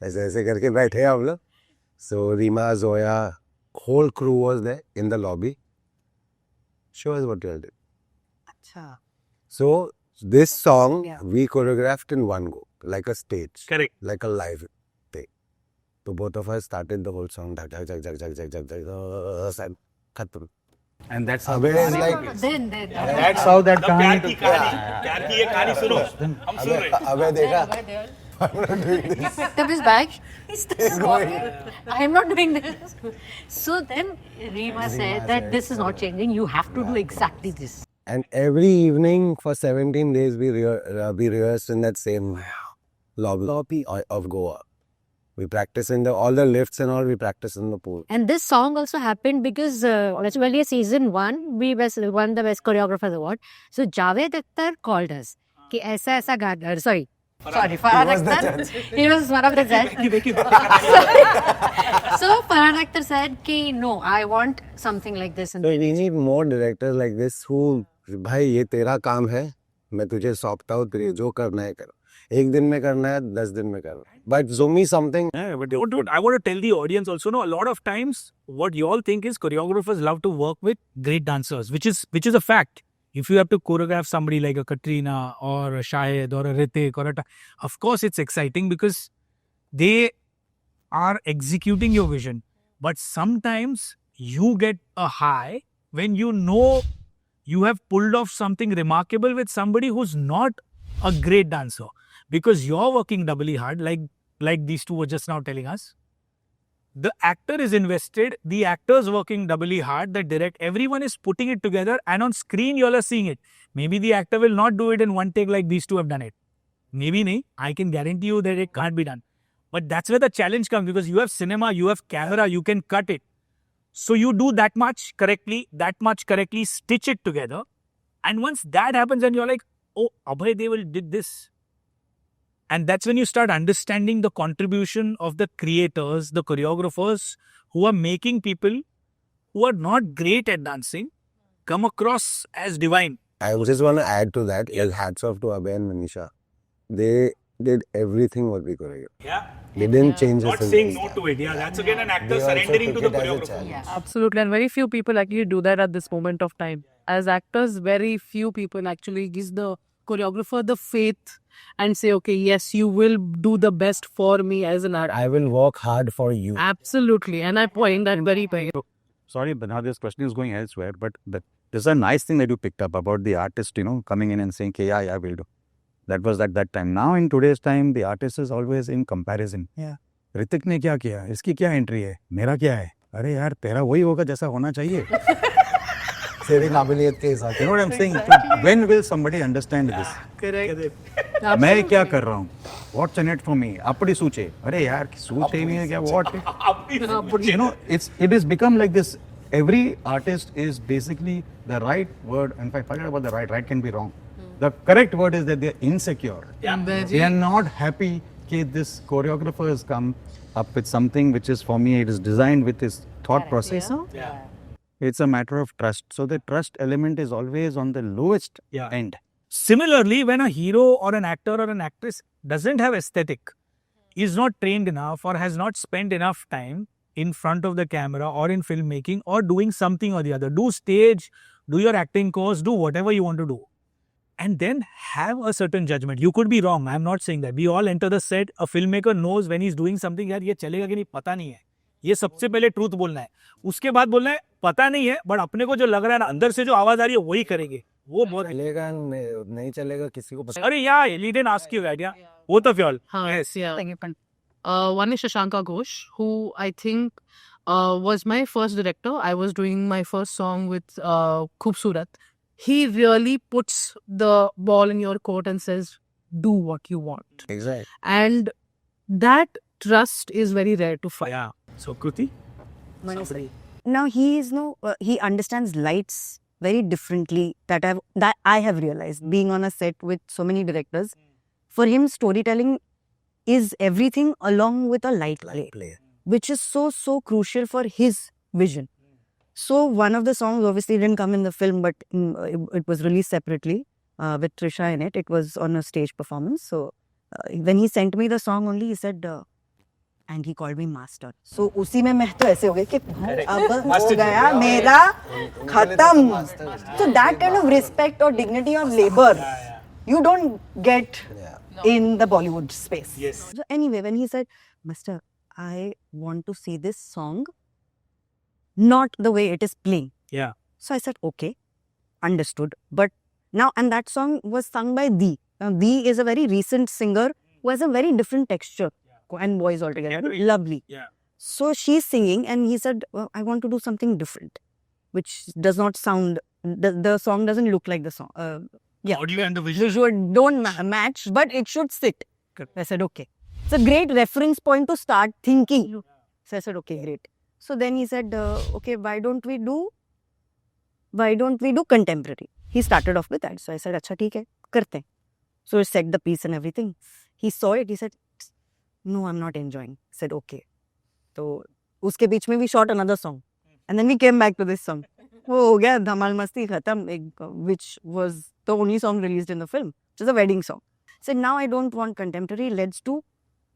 ऐसे करके बैठे हम लोग. So Rima, Zoya, whole crew was there in the lobby. Show us what you all did. Achha. So this song we choreographed in one go, like a stage, Correct. like a live thing. So both of us started the whole song. Dhak, dhak, dhak, dhak, dhak, dhak, dhak, dhak, and khatam. And that's how Abhay is like, Then. that's how that प्यार kahani की कहानी प्यार की ये कहानी सुनो हम सुन रहे हैं Abhay dekha. I'm not doing this. He picked up his bag. He started walking. I am not doing this. So then Rima said that this is not changing. You have to do exactly this. And every evening for 17 days we rehearsed in that same lobby of Goa. We practice in all the lifts and all. We practice in the pool. And this song also happened because eventually season 1 we won the best choreographers award. So Javed Akhtar called us कि ऐसा ऐसा गाना sorry Farhan Akhtar, he was one of the judges. So Farhan Akhtar said कि no, I want something like this. So we need more directors like this who, भाई ये तेरा काम है, मैं तुझे सौंपता हूँ, तुझे जो करना है करो. एक दिन में करना है, 10 दिन में करना. But show me something. Yeah, but dude, I want to tell the audience also, no, a lot of times what you all think is choreographers love to work with great dancers, which is a fact. If you have to choreograph somebody like a Katrina or a Shahid or a Ritik or of course it's exciting because they are executing your vision. But sometimes you get a high when you know you have pulled off something remarkable with somebody who's not a great dancer. Because you're working doubly hard, like these two were just now telling us. The actor is invested, the actor's working doubly hard, the direct, everyone is putting it together, and on screen you all are seeing it. Maybe the actor will not do it in one take like these two have done it. Maybe nahi. I can guarantee you that it can't be done. But that's where the challenge comes, because you have cinema, you have camera, you can cut it. So you do that much correctly, stitch it together. And once that happens and you're like, oh, Abhay Deol did this. And that's when you start understanding the contribution of the creators, the choreographers who are making people who are not great at dancing come across as divine. I just want to add to that. Hats off to Abhay and Manisha. They did everything what we choreographed. Yeah. They didn't change Not us. saying no to it. Yeah, that's again an actor They also surrendering to took the it as a choreographer. challenge. Absolutely, and very few people actually do that at this moment of time. As actors, very few people actually gives the choreographer the faith and say, okay, yes, you will do the best for me as an artist. I will work hard for you. Absolutely, and I point that very point. Sorry, but now this question is going elsewhere. But this is a nice thing that you picked up about the artist, coming in and saying, okay, yeah, I will do. That was at that time. Now in today's time, the artist is always in comparison. Yeah. Hrithik ने क्या किया? इसकी क्या entry है? मेरा क्या है? अरे यार, तेरा वही होगा जैसा होना चाहिए. तेरी काबिलियत के हिसाब से. You know what I'm saying? So when will somebody understand this? Correct. मैं क्या कर रहा हूँ? What's in it for me? अपनी सोचे. अरे यार, सोचे नहीं है क्या? What? It has become like this. Every artist is basically the right word. In fact, forget about the right can be wrong. The correct word is that they're insecure. They are not happy that this choreographer has come up with something which is, for me, it is designed with his thought process. Yeah. It's a matter of trust. So the trust element is always on the lowest end. Similarly, when a hero or an actor or an actress doesn't have aesthetic, is not trained enough or has not spent enough time in front of the camera or in filmmaking or doing something or the other, do stage, do your acting course, do whatever you want to do. And then have a certain judgment. You could be wrong. I'm not saying that. We all enter the set. A filmmaker knows when he's doing something, यार ये चलेगा कि नहीं पता नहीं है. ये सबसे पहले ट्रूथ बोलना है. उसके बाद बोलना है पता नहीं है, बट अपने को जो लग रहा है ना अंदर से जो आवाज आ रही है वही करेंगे. वो बहुत चलेगा नहीं चलेगा किसी को पता. अरे yeah, he didn't ask you that. Yeah, both of y'all. Yes, yeah. One is Shashanka Ghosh, who I think was my first director. I was doing my first song with Khoobsurat. He really puts the ball in your court and says, do what you want. Exactly. And that trust is very rare to find. Yeah. So Kruti? Now he understands lights very differently that I have realized being on a set with so many directors. For him, storytelling is everything along with a light play, which is so crucial for his vision. So one of the songs obviously didn't come in the film, but it was released separately with Trisha in it. It was on a stage performance. So when he sent me the song only, he said, and he called me master. So उसी में मैं तो ऐसे हो गई कि अब हो गया मेरा खत्म. So that kind of respect or dignity of labor, you don't get in the Bollywood space. Yes. So anyway, when he said, Master, I want to see this song not the way it is playing. Yeah. So I said, okay, understood. But now, and that song was sung by Dee. Now, Dee is a very recent singer who has a very different texture and voice altogether. Yeah. Lovely. Yeah. So she's singing and he said, well, I want to do something different, which does not sound, the song doesn't look like the song. Audio and the visual. Visual don't match, but it should sit. I said, okay. It's a great reference point to start thinking. So I said, okay, great. So then he said, okay, why don't we do contemporary? He started off with that. So I said, अच्छा ठीक है, करते हैं. So I set the piece and everything. He saw it. He said, no, I'm not enjoying. I said, okay. So उसके बीच में we shot another song. And then we came back to this song. वो हो गया धमाल मस्ती खत्म, which was the only song released in the film, which is a wedding song. I said, now I don't want contemporary, let's do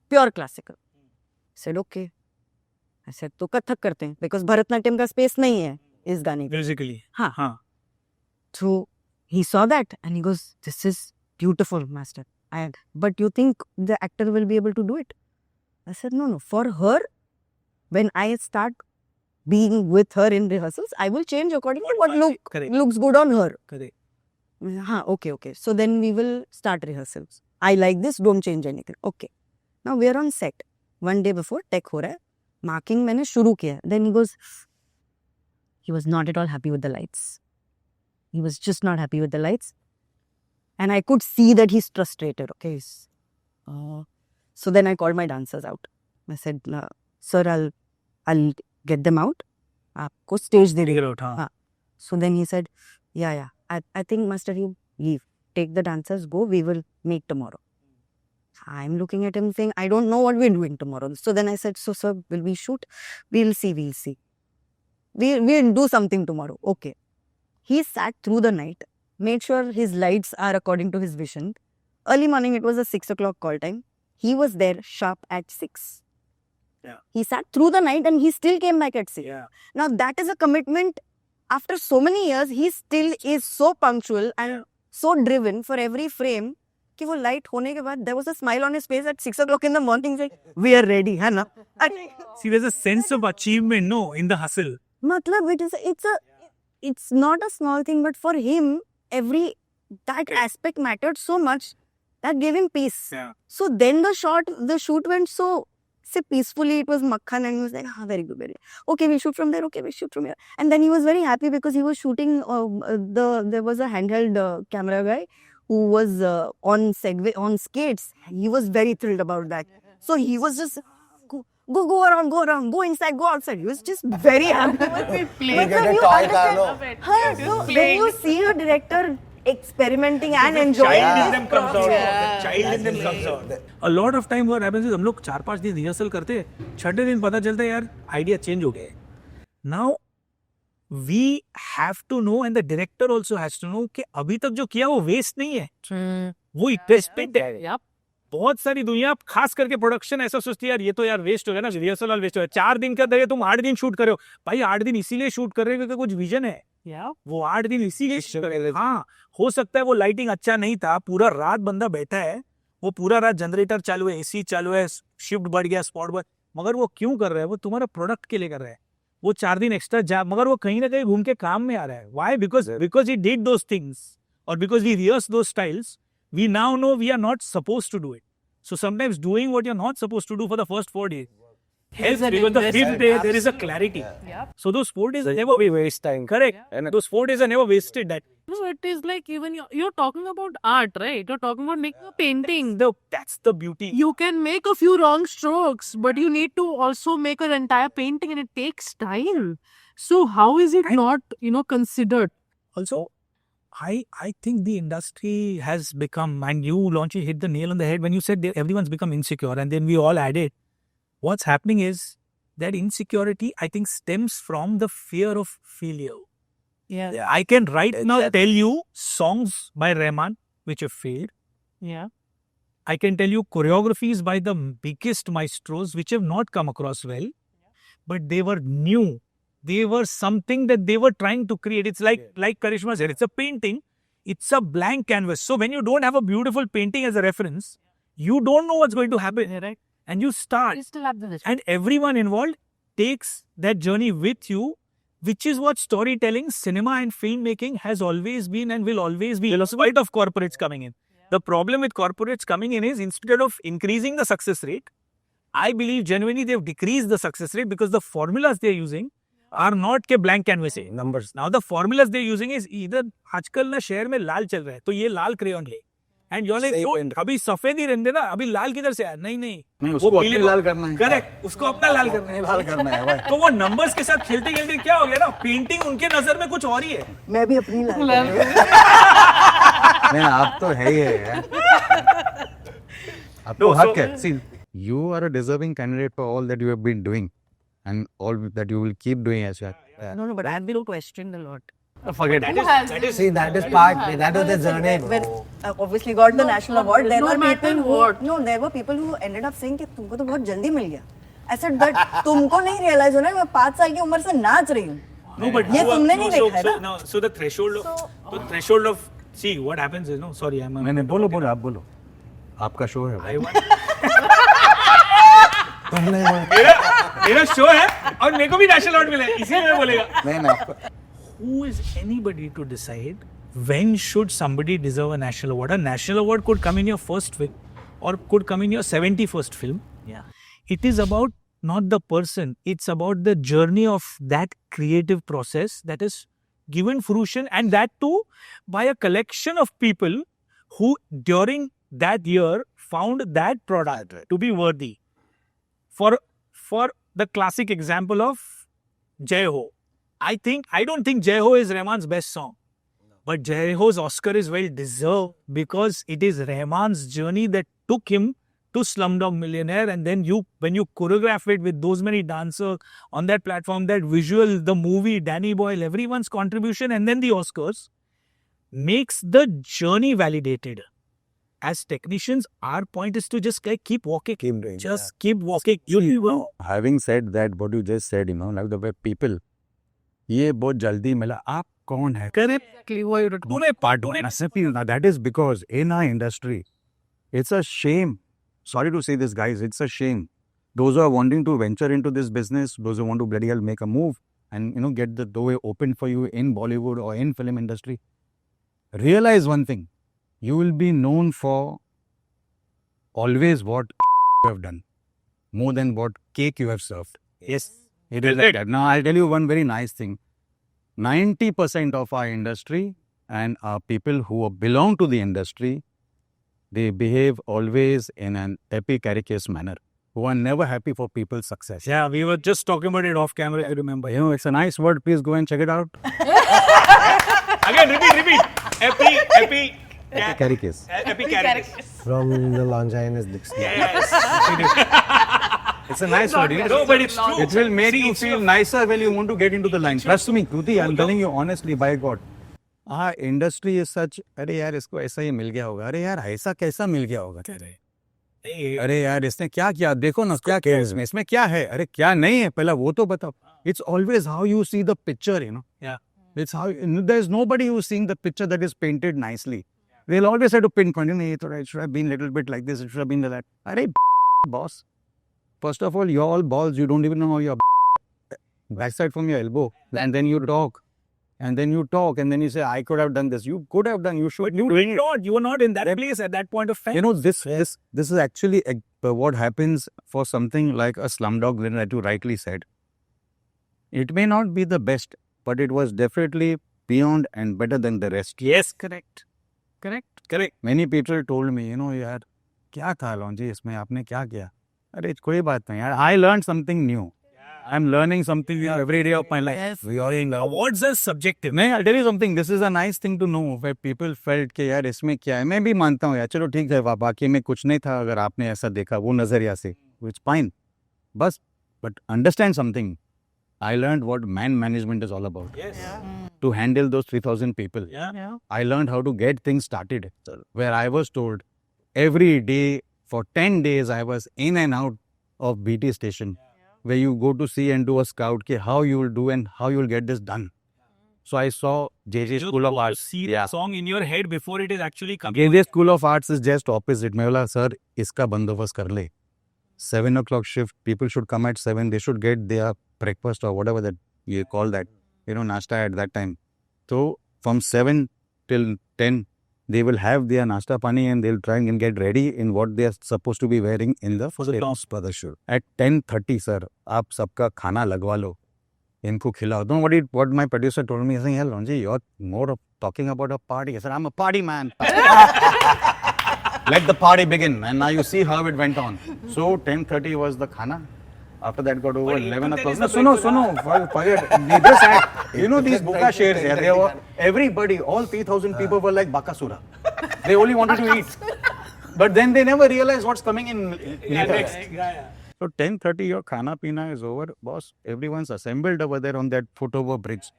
pure classical. I said, okay. I said, तो कथक करते हैं, because Bharatanatyam का space नहीं है इस गाने के. Musically. हाँ. So he saw that and he goes, this is beautiful, master. But you think the actor will be able to do it? I said, no. For her, when I start being with her in rehearsals, I will change according to what looks good on her. Correct. Okay. So then we will start rehearsals. I like this, don't change anything. Okay. Now we are on set. One day before, tech हो रहा है. Marking मैंने शुरू किया. Then he goes, he was not at all happy with the lights. He was just not happy with the lights. And I could see that he's frustrated. Okay. So then I called my dancers out. I said, sir, I'll get them out. आपको stage दे Figure out, हाँ. So then he said, yeah. I think, master, you leave. Take the dancers, go. We will meet tomorrow. I'm looking at him saying, I don't know what we're doing tomorrow. So then I said, so sir, will we shoot? We'll see. We'll do something tomorrow. Okay. He sat through the night, made sure his lights are according to his vision. Early morning, it was a 6 o'clock call time. He was there sharp at 6. Yeah. He sat through the night and he still came back at 6. Yeah. Now that is a commitment. After so many years, he still is so punctual and so driven for every frame. कि वो light होने के बाद, there was a smile on his face at 6 o'clock in the morning. Like, we are ready, है ना? See, there's a sense of achievement, no, in the hustle. मतलब it's not a small thing, but for him, that aspect mattered so much that gave him peace. Yeah. So then the shoot went so peacefully. It was Makhan and he was like, very good, very good. Okay, we shoot from there. Okay, we shoot from here. And then he was very happy because he was shooting, there was a handheld camera guy who was on skates. He was very thrilled about that. So he was just, go around, go inside, go outside. He was just very happy. So when you see a director experimenting and enjoying Child in this them comes out. process. The child in them comes out. A lot of time what happens is हम लोग 4-5 दिन rehearsal करते हैं, छठे दिन पता चलता है यार आइडिया चेंज हो गया. Now we have to know and the director also has to know कि अभी तक जो किया वो वेस्ट नहीं है, वो इन्वेस्टमेंट है. बहुत सारी दुनिया खास करके प्रोडक्शन ऐसा सोचती है यार ये तो यार वेस्ट हो गया ना, रिहर्सल वाल वेस्ट हो गया. 4 दिन का दे तुम 8 दिन शूट कर रहे हो. भाई 8 दिन इसीलिए शूट कर रहे हो क्योंकि कुछ विजन है. वो 8 दिन इसीलिए शूट कर रहे हैं. हाँ, हो सकता है वो लाइटिंग अच्छा नहीं था, पूरा रात बंदा बैठा है, वो पूरा रात जनरेटर चालू है, एसी चालू है, शिफ्ट बढ़ गया, स्पॉट बढ़, मगर वो क्यों कर रहा है? वो तुम्हारा प्रोडक्ट के लिए कर रहा है. वो 4 दिन एक्स्ट्रा मगर वो कहीं ना कहीं घूम के काम में आ रहा है. Why? Because he did those things, or because we rehearsed those styles, we now know we are not supposed to do it. So sometimes doing what you're not supposed to do for the first 4 days helps, because the 5th day there is a clarity. So those 4 days never waste time. correct. And those 4 days are never wasted. That No, it is like even you're talking about art, right? You're talking about making a painting. that's the beauty. You can make a few wrong strokes, but you need to also make an entire painting, and it takes time. So how is it not, considered? Also, I think the industry has become, and you Launchy hit the nail on the head when you said that everyone's become insecure, and then we all added. What's happening is that insecurity, I think, stems from the fear of failure. Yeah. I can now tell you songs by Rahman which have failed. Yeah. I can tell you choreographies by the biggest maestros which have not come across well, but they were new. They were something that they were trying to create. It's like Karishma said, it's a painting. It's a blank canvas. So when you don't have a beautiful painting as a reference, you don't know what's going to happen. Right. And you start. You still have the vision. And everyone involved takes that journey with you, which is what storytelling, cinema and filmmaking has always been and will always be, in spite of corporates coming in. The problem with corporates coming in is instead of increasing the success rate, I believe genuinely they've decreased the success rate because the formulas they're using are not के blank canvas है. Numbers. Now the formulas they're using is either आजकल ना शहर में लाल चल रहा है तो ये लाल क्रेयॉन ले, एंड यू लाइक अभी सफेद ही रहने देना, अभी लाल किधर से आया? नहीं नहीं, उसको पीले अपने लाल करना है। करेक्ट, उसको अपना लाल करना है। लाल करना है भाई। तो वो नंबर्स के साथ खेलते खेलते क्या हो गया ना, पेंटिंग उनके नजर में कुछ और ही है। मैं भी अपनी लाल नहीं, आप तो है ही है यार। आप तो हक है। See, you are a deserving candidate for all that you have been doing and all that you will keep doing as well. No, but I've been questioned a lot. Forget it. See, that is part, that was the journey. When obviously got the national award, there No were matter people who what. no, there were people who ended up saying कि तुमको तो बहुत जल्दी मिल गया. I said but तुमको नहीं realize हो ना, मैं 5 साल की उम्र से नाच रही हूँ. No, but ये तुमने नहीं देखा है ना? So the threshold of see what happens is no, sorry, I'm नहीं, बोलो आप बोलो। आपका शो है भाई। मेरा शो है और मेरे को भी नेशनल अवार्ड मिला है, इसलिए मैं बोलेगा। नहीं, Who is anybody to decide when should somebody deserve a national award? A national award could come in your first film or could come in your 71st film. Yeah. It is about not the person, it's about the journey of that creative process that is given fruition, and that too by a collection of people who during that year found that product to be worthy. For the classic example of Jai Ho. I don't think Jai Ho is Rahman's best song. But Jai Ho's Oscar is well deserved because it is Rahman's journey that took him to Slumdog Millionaire, and then when you choreograph it with those many dancers on that platform, that visual, the movie, Danny Boyle, everyone's contribution, and then the Oscars makes the journey validated. As technicians, our point is to just keep walking. Keep doing. Just keep walking. You will. Having said that, what you just said, like the way people, ये बहुत जल्दी मिला, आप कौन है? Exactly what you're तूने part होना सिर्फ that is because in our industry, it's a shame. Sorry to say this, guys, it's a shame. Those who are wanting to venture into this business, those who want to bloody hell make a move and get the doorway open for you in Bollywood or in film industry, realize one thing. You will be known for always what you have done, more than what cake you have served. Yes. It is like that. Now, I'll tell you one very nice thing. 90% of our industry and our people who belong to the industry, they behave always in an epicaricaous manner, who are never happy for people's success. Yeah, we were just talking about it off camera, I remember. It's a nice word. Please go and check it out. Again, repeat. Epicaricaous. Epicaricaous. From the Longines dictionary. Yes. It's a nice word. No, but it's true. It will make See, you feel nicer when you want to get into the line. Trust me, Kruti, I'm telling you honestly, by God. Our industry is such, अरे यार इसको ऐसा ही मिल गया होगा, अरे यार ऐसा कैसा मिल गया होगा, कह रहे अरे यार इसने क्या किया, देखो ना क्या किया इसमें क्या है, अरे क्या नहीं है, पहला वो तो बताओ. It's always how you see the picture, Yeah. It's how, there's nobody who's seeing the picture that is painted nicely. They'll always have to pinpoint, it should have been a little bit like this, it should have been like that. Arey, boss. First of all, you're all balls, you don't even know how you're backside from your elbow. And then you talk. And then you talk, and then you say, I could have done this. You could have done, you should. You were not in that place at that point of time. This is actually what happens for something like a Slumdog Millionaire that you rightly said. It may not be the best, but it was definitely beyond and better than the rest. Yes, correct. Many people told me, यार क्या था लॉन्जी इसमें आपने क्या किया? अरे कोई बात नहीं यार. I learned something new. I'm learning something new every day of my life. Yes. We are in awards are subjective. नहीं, I'll tell you something. This is a nice thing to know where people felt कि यार इसमें क्या है. मैं भी मानता हूँ यार, चलो ठीक है, बाकी में कुछ नहीं था अगर आपने ऐसा देखा वो नजरिया से. It's fine. But understand something. I learned what man management is all about. Yes. To handle those 3,000 people. Yeah. I learned how to get things started. Where I was told every day for 10 days I was in and out of BT station. Where you go to see and do a scout, how you will do and how you will get this done. So I saw JJ School of Arts. See the song in your head before it is actually coming. JJ School of Arts is just opposite. मैं बोला sir इसका बंदोबस्त कर ले. 7 o'clock shift. People should come at 7. They should get their breakfast or whatever that you call that. Nashta at that time. So from 7 till 10. They will have their nasta pani and they'll try and get ready in what they are supposed to be wearing in the For the films for the show. At 10:30, sir, आप सबका खाना लगवा लो, इनको खिलाओ. Don't what my producer told me, saying, "Hell, Lonji, you're more of talking about a party." I said, "I'm a party man." let the party begin. And now you see how it went on. So 10:30 was the khana. After that got over 11 o'clock. No, suno, forget. They just had, you know, these buka shares here. They were, everybody, all 3,000 people were like Bakasura. They only wanted to eat. But then they never realized what's coming in next. So 10:30 your khana pina is over, boss. Everyone's assembled over there on that footover bridge.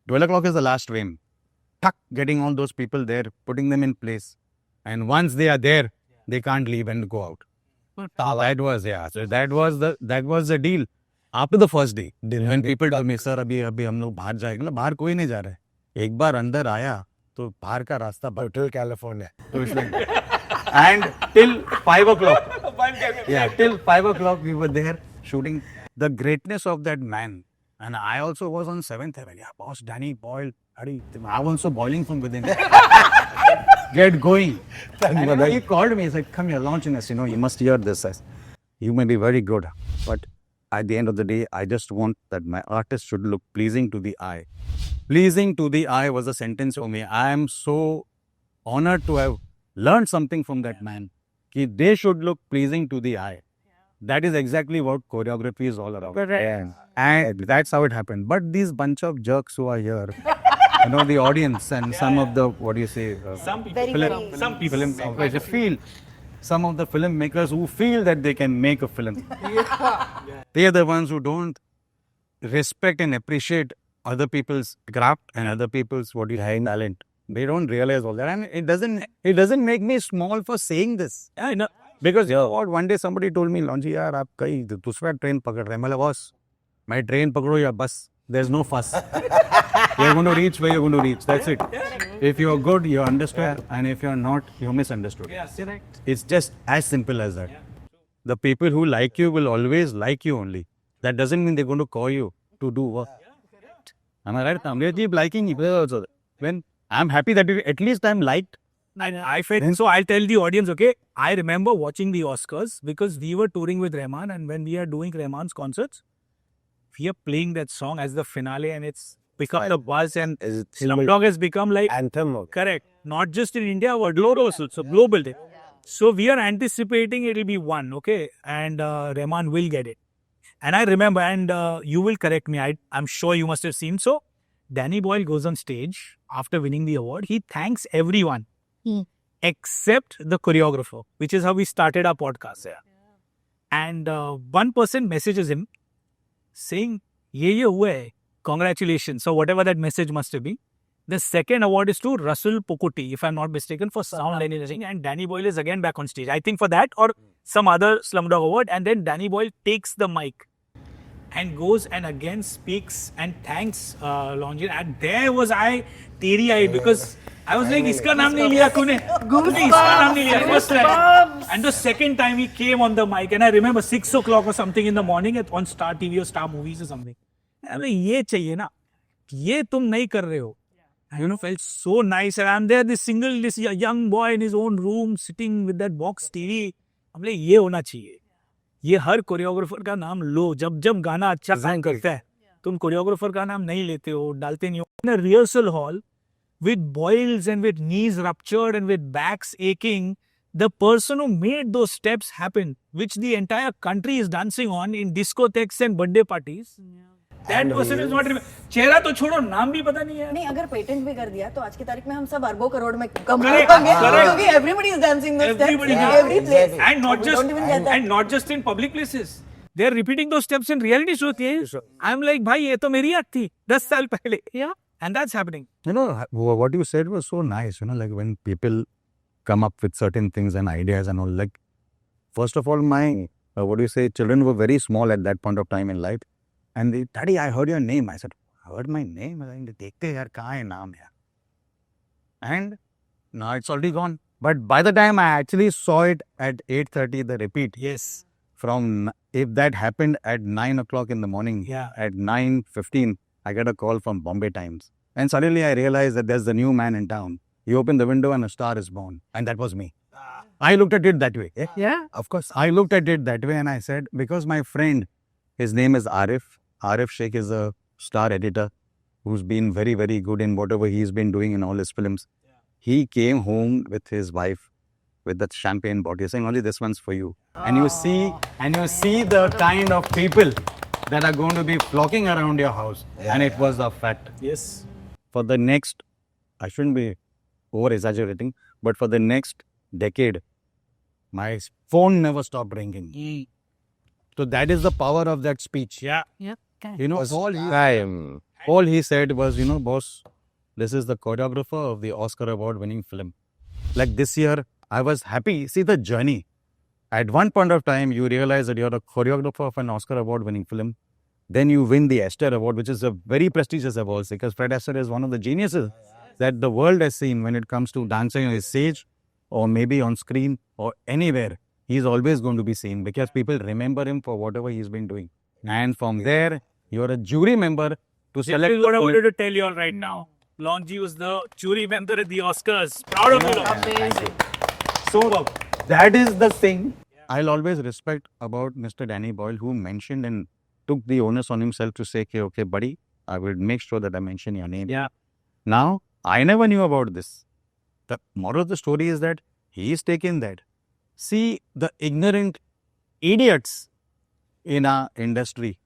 12 o'clock is the last train. Tuck, getting all those people there, putting them in place. And once they are there, they can't leave and go out. That was, yeah. So that was the deal. After the first day, when people told me, sir, अभी हम लोग बाहर जाएंगे, बाहर कोई नहीं जा रहा है. एक बार अंदर आया, तो बाहर का रास्ता Hotel California. तो इसलिए, and till 5 o'clock. Yeah, till 5 o'clock we were there shooting. The greatness of that man. And I also was on 7th Heaven. Yeah, boss, Danny Boyle. I'm also boiling from within. Get going. And he called me. He said, come here, Longinus, you must hear this. You may be very good. But at the end of the day, I just want that my artist should look pleasing to the eye. Pleasing to the eye was a sentence for me. I am so honored to have learned something from that man. They should look pleasing to the eye. That is exactly what choreography is all about. Yeah. And that's how it happened. But these bunch of jerks who are here, the audience and some of the, what do you say? Some people Feel some of the filmmakers who feel that they can make a film. They are the ones who don't respect and appreciate other people's craft and other people's talent. They don't realize all that. And it doesn't make me small for saying this. Yeah, I know. Because one day somebody told me, Lonji, yaar, aap kahi dusra train pakad rahe. Maine boss, my train pakdo ya bus. There's no fuss. You're going to reach where you're going to reach. That's it. If you're good, you understand. And if you're not, you misunderstood. Yes, correct. It's just as simple as that. The people who like you will always like you only. That doesn't mean they're going to call you to do work. Am I right? They keep liking you. When I'm happy that at least I'm liked. I felt so. I'll tell the audience, okay? I remember watching the Oscars because we were touring with Rahman, and when we are doing Rahman's concerts, we are playing that song as the finale, and it's become a buzz, and Slumdog has become like anthem. Correct. Not just in India, but global, so global. So we are anticipating it will be one, okay? And Rahman will get it. And I remember, and you will correct me, I'm sure you must have seen. So Danny Boyle goes on stage after winning the award. He thanks everyone except the choreographer, which is how we started our podcast here. And one person messages him saying, ye hua hai, congratulations. So whatever that message must have been. The second award is to Russell Pokuti, if I'm not mistaken, for sound engineering. And Danny Boyle is again back on stage. I think for that or some other Slumdog award. And then Danny Boyle takes the mic and goes and again speaks and thanks Longin. And there was I teary-eyed because I was like, iska naam nahi liya tune. Iska naam nahi liya. First time. And the second time he came on the mic, and I remember 6 o'clock or something in the morning on Star TV or Star Movies or something. I mean, ye chahiye na. Ye tum nahi kar rahe ho. Felt so nice. And I'm there, this young boy in his own room, sitting with that box TV. I'm like, ये होना चाहिए. ये हर choreographer का नाम लो. जब गाना अच्छा काम करता है, तुम कोरियोग्राफर का नाम नहीं लेते हो, डालते नहीं हो. In a rehearsal hall, with boils and with knees ruptured and with backs aching, the person who made those steps happen, which the entire country is dancing on in discotheques and birthday parties. That person is not चेहरा तो छोड़ो, नाम भी पता नहीं है. नहीं, अगर पेटेंट भी कर दिया तो आज की तारीख में हम सब अरबों करोड़ में कमाएंगे क्योंकि everybody is dancing those steps in every place. And not just in public places. They are repeating those steps in reality shows. I'm like, भाई ये तो मेरी याद थी 10 साल पहले. Yeah. And that's happening. What you said was so nice. Like when people come up with certain things and ideas and all. Like, first of all, my children were very small at that point of time in life. And they, Daddy, I heard your name. I said, heard my name? I said, dekhte yaar, kahan hai naam yaar? And now it's already gone. But by the time I actually saw it at 8:30, the repeat. Yes. If that happened at 9 o'clock in the morning, at 9:15, I get a call from Bombay Times. And suddenly I realized that there's the new man in town. You open the window and a star is born. And that was me. I looked at it that way. Yeah. Of course. I looked at it that way and I said, because my friend, his name is Arif. Arif Sheikh is a star editor who's been very, very good in whatever he's been doing in all his films. He came home with his wife with the champagne bottle, saying only this one's for you. And you see the kind of people that are going to be flocking around your house. And it was a fact. Yes. For the next, I shouldn't be over exaggerating, but for the next decade, my phone never stopped ringing. So that is the power of that speech. Yeah. You know, Time. all he said was, you know, boss, this is the choreographer of the Oscar award winning film. Like this year, I was happy. See the journey. At one point of time, you realize that you're a choreographer of an Oscar award winning film. Then you win the Esther Award, which is a very prestigious award because Fred Astaire is one of the geniuses that the world has seen when it comes to dancing on stage or maybe on screen or anywhere. He's always going to be seen because people remember him for whatever he's been doing. And from there, you're a jury member to This select. is what I wanted to tell you all right now. Longji was the jury member at the Oscars. Proud of you. Amazing. So that is the thing I'll always respect about Mr. Danny Boyle, who mentioned and took the onus on himself to say, okay, buddy, I will make sure that I mention your name. Yeah. Now, I never knew about this. The moral of the story is that he's taken that. See, the ignorant idiots in our industry.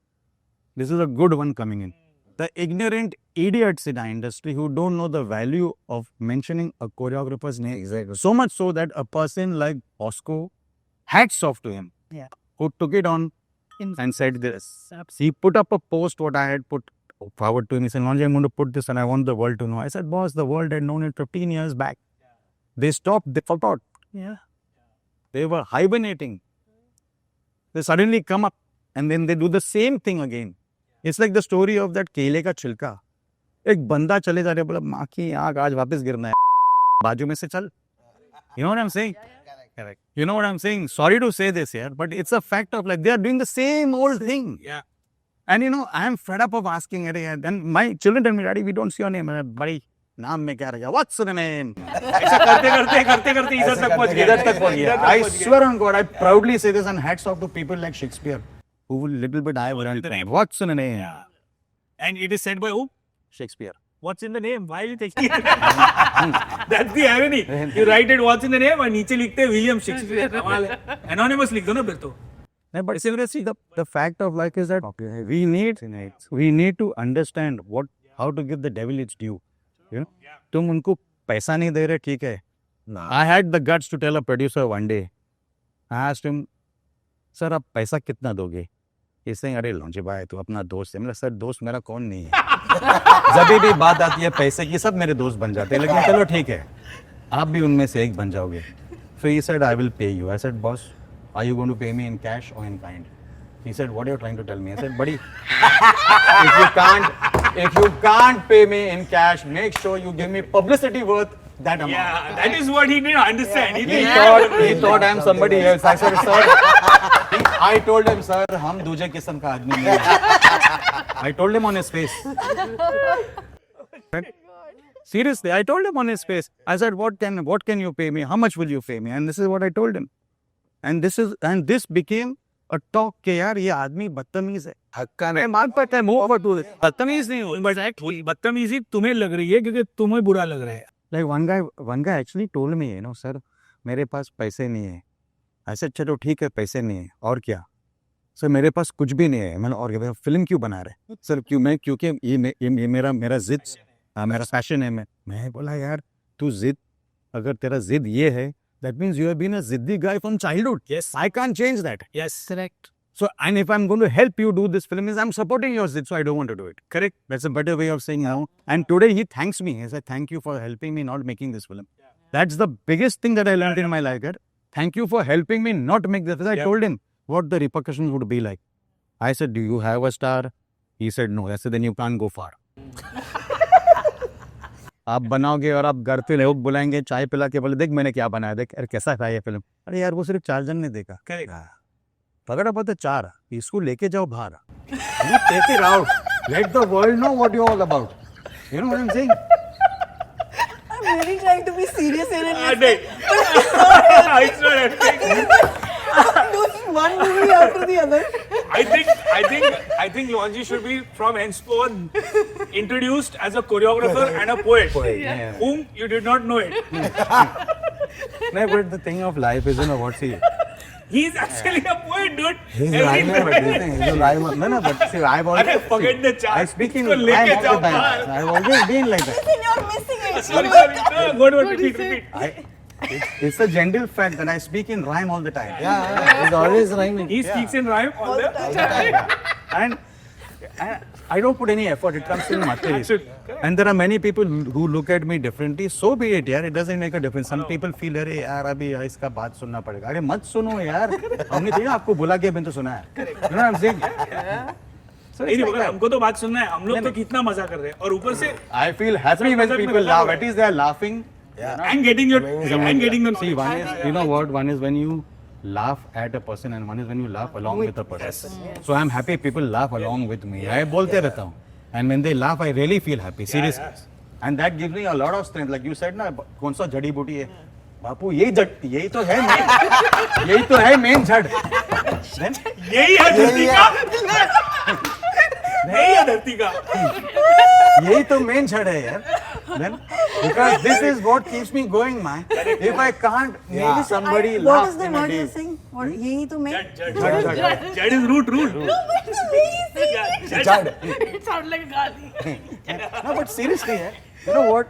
This is a good one coming in. The ignorant idiots in our industry who don't know the value of mentioning a choreographer's name. Exactly. So much so that a person like Osco, hats off to him, Yeah. who took it on and said this. He put up a post what I had put forward to him. He said, Longji, I'm going to put this and I want the world to know. I said, boss, the world had known it 15 years back. They stopped, they forgot. Yeah. They were hibernating. They suddenly come up and then they do the same thing again. It's like the story of that केले का छिलका. एक बंदा चले जा रहा है बोला माँ की आँख आज वापस गिरना है बाजू में से चल. You know what I'm saying? Correct. You know what I'm saying? Sorry to say this here, but it's a fact of like they are doing the same old thing. Yeah. And you know, I'm fed up of asking it. And my children tell me, Daddy, we don't see your name. Buddy, नाम में क्या रहेगा? What's the name? ऐसा करते इधर तक पहुंच गया. इधर तक पहुंच गया. I swear on God, I proudly say this and hats off to people like Shakespeare, who will little bit I What's the name? What's in the name? Yeah. And it is said by who? Shakespeare. What's in the name? Why are you taking it? That's the irony. You write it what's in the name और नीचे लिखते हैं William Shakespeare. कमाल है. Anonymous लिख दो ना फिर तो. No, but seriously, the fact of life is that we need to understand how to give the devil its due. You know, तुम उनको पैसा नहीं दे रहे ठीक है. I had the guts to tell a producer one day. I asked him, sir, आप पैसा कितना दोगे? He's saying, अरे लॉन्जी भाई तू अपना दोस्त है. मतलब सर दोस्त मेरा कौन नहीं है. जब भी बात आती है पैसे की सब मेरे दोस्त बन जाते हैं. लेकिन चलो ठीक है, आप भी उनमें से एक बन जाओगे. So he said, I will pay you. I said, boss, are you going to pay me in cash or in kind? He said, what are you trying to tell me? I said, buddy, if you can't pay me in cash, make sure you give me publicity worth that amount. Yeah, that is what he didn't understand. He thought I am somebody else. I said, sir, I told him, sir, हम दूसरे किस्म का आदमी नहीं हैं. I told him on his face. Seriously, I told him on his face. I said, what can you pay me? How much will you pay me? And this is what I told him. And this became a talk कि यार ये आदमी बदतमीज है. हक्का नहीं. मार पता है मुंह पर तू बदतमीज नहीं हो. Exactly. बदतमीजी तुम्हें लग रही है क्योंकि तुम्हें बुरा लग रहा है. Like one guy actually told me, you know, sir, मेरे पास पैसे नहीं है. I said, चलो ठीक है पैसे नहीं है और क्या? सर मेरे पास कुछ भी नहीं है. मैंने और क्या फिल्म क्यों बना रहे? सर क्योंकि ये मेरा जिद मेरा पैशन है. मैं बोला यार तू जिद अगर तेरा जिद ये है, that means you have been a ziddi guy from childhood. Yes. I can't change that. Yes. Correct. So, and if I'm going to help you do this film, I'm supporting your zid, so I don't want to do it. Correct? That's a better way of saying now. And today he thanks me. He said, thank you for helping me not making this film. That's the biggest thing that I learned in my life. Thank you for helping me not make this. I told him what the repercussions would be like. I said, do you have a star? He said, no. I said, then you can't go far. आप बनाओगे और आप घर पे लोग बुलाएंगे चाय पिला के बोले देख मैंने क्या बनाया देख यार कैसा था ये फिल्म. अरे यार वो सिर्फ 4 जन ने देखा. पकड़ा पता 4 इसको लेके जाओ बाहर. You take it out. Let the world know what you're all about. You know what I'm saying? I'm really trying to be serious here and It's not happening. doing one movie after the other. I think Longji should be from henceforth introduced as a choreographer and a poet, Yeah. whom you did not know it. No, but the thing of life is, what's he? He's actually a poet, dude. He's Every rhyming, but poet. he's a rhymer. No, but see, I've always... Arey, forget the chart. I speak in Isko rhyme leke all jao the time. baar. I've always been like that. Listen, you're missing it. Sorry, sorry. No, go on, repeat. It's a gentle fact that I speak in rhyme all the time. Yeah, he's always rhyming. He speaks in rhyme all the time. And I don't put any effort. It comes in naturally. And there are many people who look at me differently. So be it, yaar. It doesn't make a difference. Some people feel, अरे यार अभी इसका बात सुनना पड़ेगा. अरे मत सुनो यार. हमने देखा आपको बुला के बिन तो सुना है. You know what I'm saying? So it's नहीं like मगर that. हमको तो बात सुनना है. हम लोग तो कितना मजा कर रहे हैं और ऊपर से I feel happy when people laugh. At least they are laughing. and getting your and getting them. See, one is, you know what? One is when you laugh at a person and one is when you laugh along with a person. So I'm happy people laugh along with me. I बोलते रहता हूँ. And when they laugh, I really feel happy. Seriously. And that gives me a lot of strength. Like you said ना, कौन सा जड़ी बूटी है? बापू यही तो है main. यही तो है main जड़. Then यही है धरती का. यही है धरती का. यही तो main जड़ है यार. Then because this is what keeps me going, man. If I can't, maybe somebody What laugh is the in a word day. you're saying? What? यही तो मैं. Jad is root. Jad. It sounds like a gali. No, but seriously, yeah. You know what?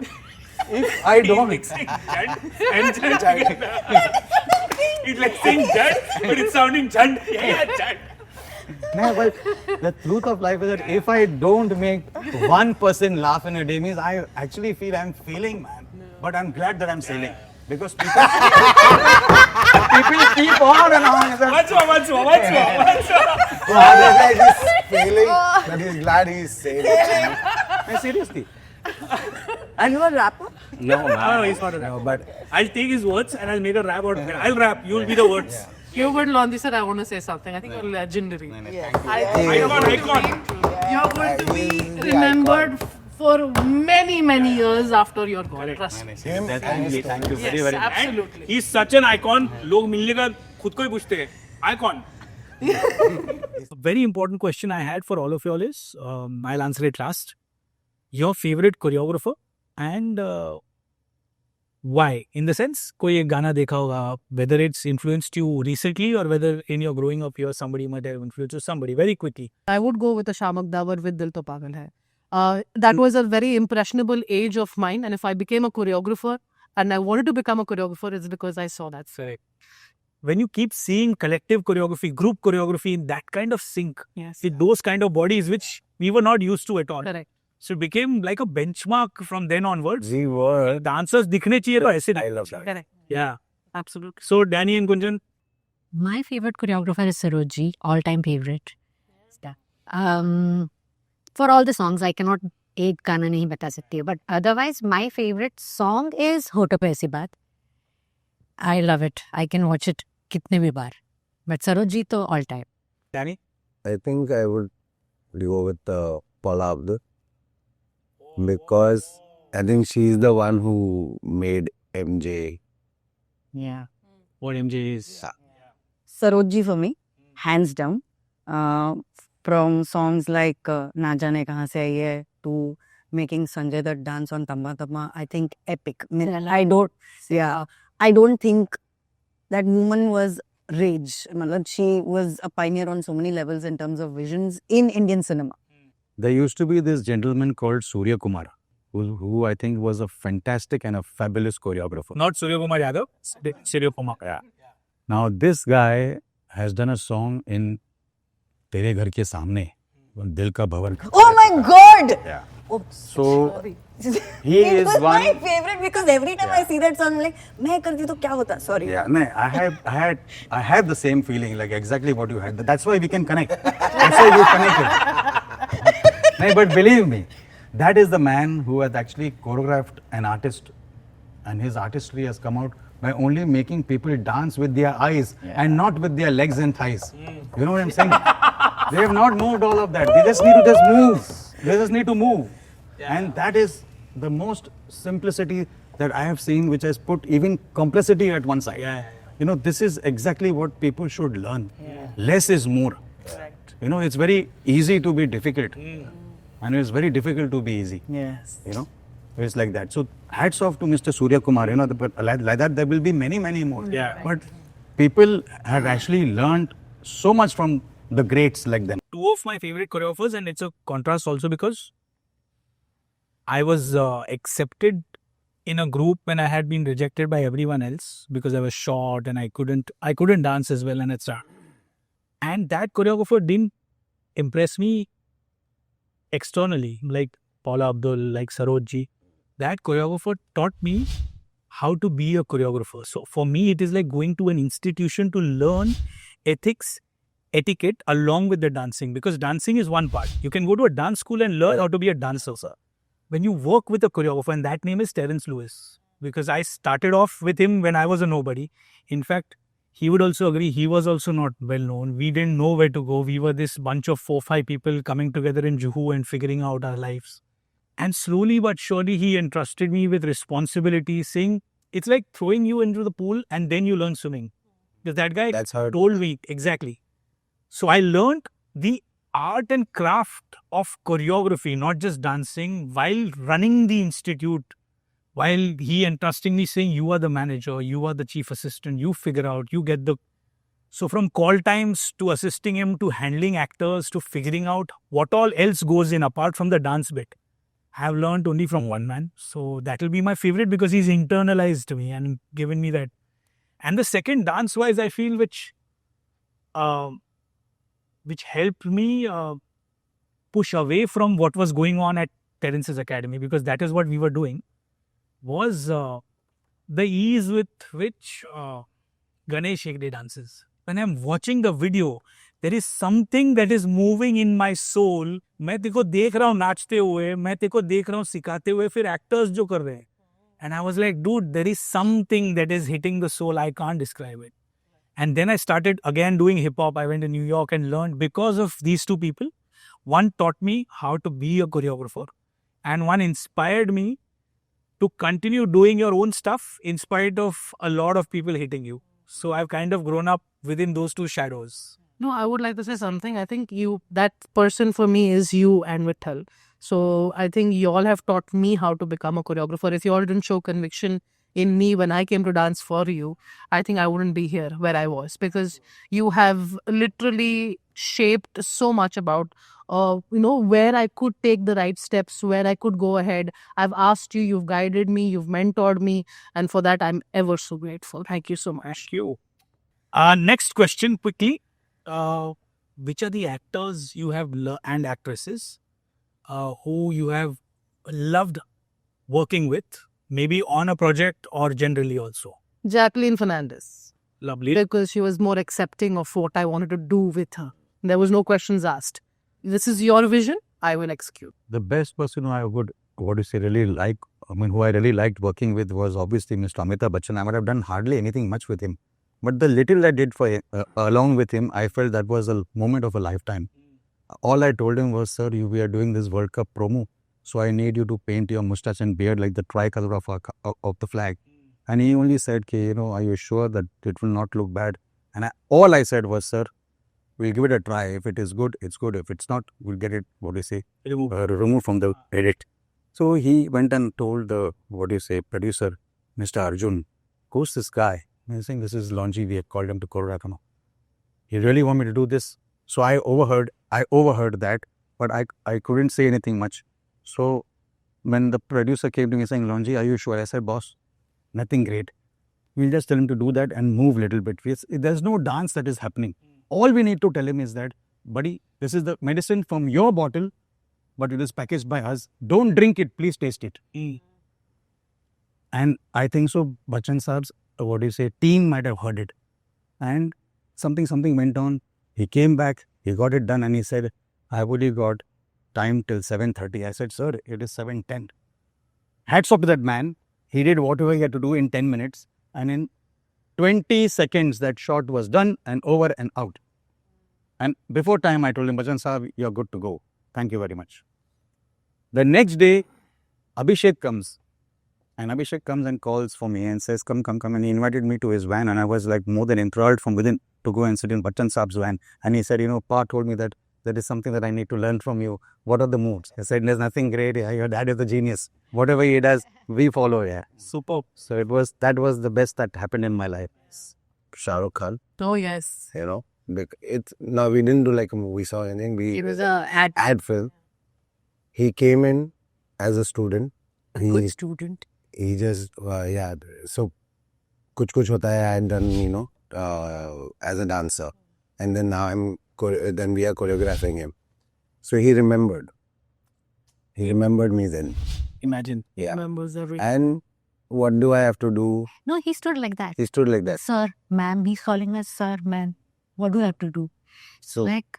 If I don't, Mixing Jad and Jad together. It's like saying Jad, but it's sounding Jad. Yeah, Jad. no, but the truth of life is that if I don't make one person laugh in a day, means I actually feel I'm failing, man. But I'm glad that I'm sailing because people, people keep on and on. Once more. Other guy is failing, but he's glad he's sailing. No, seriously. And you are a rapper? No, No, he's not a rapper. But I'll take his words and I'll make a rap out of it. I'll rap. You'll be the words. You but Londi said I want to say something. I think you're legendary. Icon. You're going to be remembered for many, many years after you're gone. Trust me. Thank you very, Yes, very much. absolutely. He's such an icon. लोग मिलने का खुद को ही पूछते हैं. Icon. A very important question I had for all of y'all is, I'll answer it last. Your favorite choreographer and why? In the sense, कोई एक गाना देखा होगा, whether it's influenced you recently or whether in your growing up years somebody might have influenced somebody. Very quickly. I would go with a Shamak Davar with Dil To Pagal Hai. That was a very impressionable age of mine, and if I became a choreographer and I wanted to become a choreographer, it's because I saw that. Correct. When you keep seeing collective choreography, group choreography in that kind of sync, Yes. with those kind of bodies which we were not used to at all. Correct. So it became like a benchmark from then onwards. we were. Dancers दिखने चाहिए तो ऐसे I नहीं. love that. Correct. Yeah. Absolutely. So Danny and Gunjan, My favorite choreographer is Sarojji, all-time favorite. For all the songs, I cannot एक गाना नहीं बता सकती, but otherwise, my favorite song is होठों पे ऐसी बात. I love it. I can watch it कितने भी बार. But Sarojji तो all time. Danny. I think I would go with Paula Abdul because I think she's the one who made MJ. Yeah. What MJ is. Sarojji for me, hands down. From songs like Na Jaane Kahan Se Aayi Hai to making Sanjay Dutt dance on Tamba Tamba, I think epic. I don't think that woman was rage. She was a pioneer on so many levels in terms of visions in Indian cinema. There used to be this gentleman called Surya Kumar, who I think was a fantastic and a fabulous choreographer. Not Surya Kumar Yadav, Surya Kumar. Yeah. Now this guy has done a song in तेरे घर के सामने, दिल का भंवर. Oh my God! Yeah. Oh, So he it is was one. my favorite because every time I see that song, I'm like, मैं करती तो क्या होता? Sorry. Yeah, no, I had the same feeling, like exactly what you had. That's why we can connect. That's why you connected. No, but believe me, that is the man who has actually choreographed an artist, and his artistry has come out by only making people dance with their eyes and not with their legs and thighs. You know what I'm saying? They have not moved all of that. They just need to just move. They just need to move. And that is the most simplicity that I have seen, which has put even complexity at one side. You know, this is exactly what people should learn. Less is more. You know, it's very easy to be difficult. And it's very difficult to be easy. Yes. You know? It's like that. So hats off to Mr. Surya Kumar. But like that, there will be many, many more. Yeah. But people have actually learned so much from the greats like them. Two of my favorite choreographers, and it's a contrast also because I was accepted in a group when I had been rejected by everyone else because I was short and I couldn't dance as well and etc. And that choreographer didn't impress me externally, like Paula Abdul, like Sarojji. That choreographer taught me how to be a choreographer. So for me, it is like going to an institution to learn ethics, etiquette along with the dancing, because dancing is one part. You can go to a dance school and learn how to be a dancer, sir. When you work with a choreographer, and that name is Terence Lewis, because I started off with him when I was a nobody. In fact, he would also agree, he was also not well known. We didn't know where to go. We were this bunch of 4-5 people coming together in Juhu and figuring out our lives. And slowly but surely, he entrusted me with responsibility, saying, it's like throwing you into the pool and then you learn swimming. Because that guy That's how it told me, exactly. So I learned the art and craft of choreography, not just dancing, while running the institute, while he entrusting me saying, you are the manager, you are the chief assistant, you figure out, you get the... So from call times to assisting him to handling actors to figuring out what all else goes in apart from the dance bit, I have learned only from one man. So that will be my favorite because he's internalized me and given me that. And the second, dance-wise, I feel which helped me push away from what was going on at Terence's Academy, because that is what we were doing, was the ease with which Ganesh Hegde dances. When I'm watching the video, there is something that is moving in my soul. मैं तेको देख रहा हूँ नाचते हुए, मैं तेको देख रहा हूँ सिखाते हुए, फिर actors जो कर रहे हैं. And I was like, dude, there is something that is hitting the soul. I can't describe it. And then I started again doing hip hop. I went to New York and learned because of these two people. One taught me how to be a choreographer, and one inspired me to continue doing your own stuff in spite of a lot of people hating you. So I've kind of grown up within those two shadows. No, I would like to say something. I think that person for me is you and Vitthal. So I think you all have taught me how to become a choreographer. If you all didn't show conviction in me when I came to dance for you, I think I wouldn't be here where I was, because you have literally shaped so much about where I could take the right steps, where I could go ahead. I've asked you, you've guided me, you've mentored me, and for that I'm ever so grateful. Thank you so much. Thank you. Next question quickly. Which are the actors you have and actresses who you have loved working with, maybe on a project or generally also? Jacqueline Fernandez. Lovely. Because she was more accepting of what I wanted to do with her. There was no questions asked. This is your vision, I will execute. The best person who I would, really like, who I really liked working with was obviously Mr. Amitabh Bachchan. I would have done hardly anything much with him. But the little I did for him, along with him, I felt that was a moment of a lifetime. All I told him was, sir, we are doing this World Cup promo, so I need you to paint your mustache and beard like the tricolor of the flag. And he only said, are you sure that it will not look bad? And all I said was, sir, we'll give it a try. If it is good, it's good. If it's not, we'll get it, removed from the edit. So he went and told the, producer, Mr. Arjun, who's this guy? And he's saying, this is Longy, we had called him to choreograph. He really want me to do this? So I overheard that, but I couldn't say anything much. So when the producer came to me saying, Longy, are you sure? I said, boss, nothing great. We'll just tell him to do that and move a little bit. There's no dance that is happening. All we need to tell him is that, buddy, this is the medicine from your bottle, but it is packaged by us. Don't drink it, please taste it. And I think so, Bachchan Saab's, team might have heard it. And something went on. He came back, he got it done, and he said, I have only got time till 7:30. I said, sir, it is 7:10. Hats off to that man. He did whatever he had to do in 10 minutes. And in 20 seconds, that shot was done and over and out. And before time, I told him, Bachchan Saab, you're good to go. Thank you very much. The next day, Abhishek comes. And Abhishek comes and calls for me and says, come. And he invited me to his van. And I was like more than enthralled from within to go and sit in Bachchan Saab's van. And he said, Pa told me that That is something that I need to learn from you. What are the moves? I said, there's nothing great. Yeah, your dad is a genius. Whatever he does, we follow. Yeah. Superb. So that was the best that happened in my life. Shah Rukh Khan, Oh, yes. you know. No, we didn't do like a movie song or anything. It was a ad Film. He came in as a student. good student. He just, yeah. So, kuch hota hai, I had done, as a dancer. And then now then we are choreographing him. So he remembered. He remembered me then. Imagine. Yeah. Remembers everything. And what do I have to do? No, he stood like that. He stood like that. Sir, ma'am, he's calling us sir, man. What do I have to do? So Like,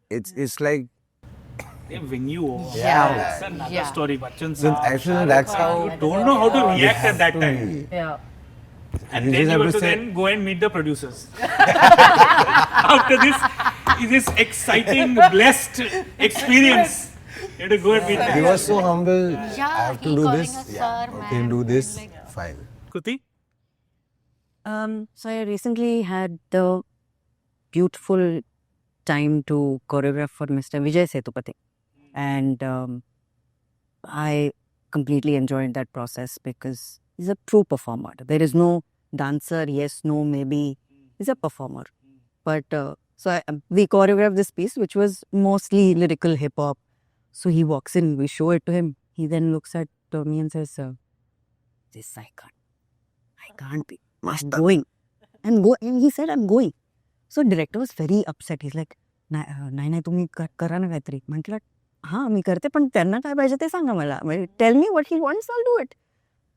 it's like, When you Yeah. that's another Yeah. story, Bachchan so Saab, actually Shah Rukh that's Khan, how you don't know how to react at that time. Yeah. And You then just you have have to to say- then go and meet the producers. After this exciting, blessed experience, you have to go and meet he them. was so humble. yeah, I have to he do calling this. us Yeah. sir, Okay, man. do this. Like, Fine. Kruti? So I recently had the beautiful time to choreograph for Mr. Vijay Sethupathi. And I completely enjoyed that process because he's a true performer. There is no dancer, yes, no, maybe. He's a performer. But we choreographed this piece, which was mostly lyrical hip hop. So he walks in, we show it to him. He then looks at me and says, "This I can't be. I'm going." And he said, "I'm going." So director was very upset. He's like, नाही तुम्ही करा ना काहीतरी. म्हटलं हां मी करते पण त्यांना काय पाहिजे ते सांगा मला. Tell me what he wants, I'll do it.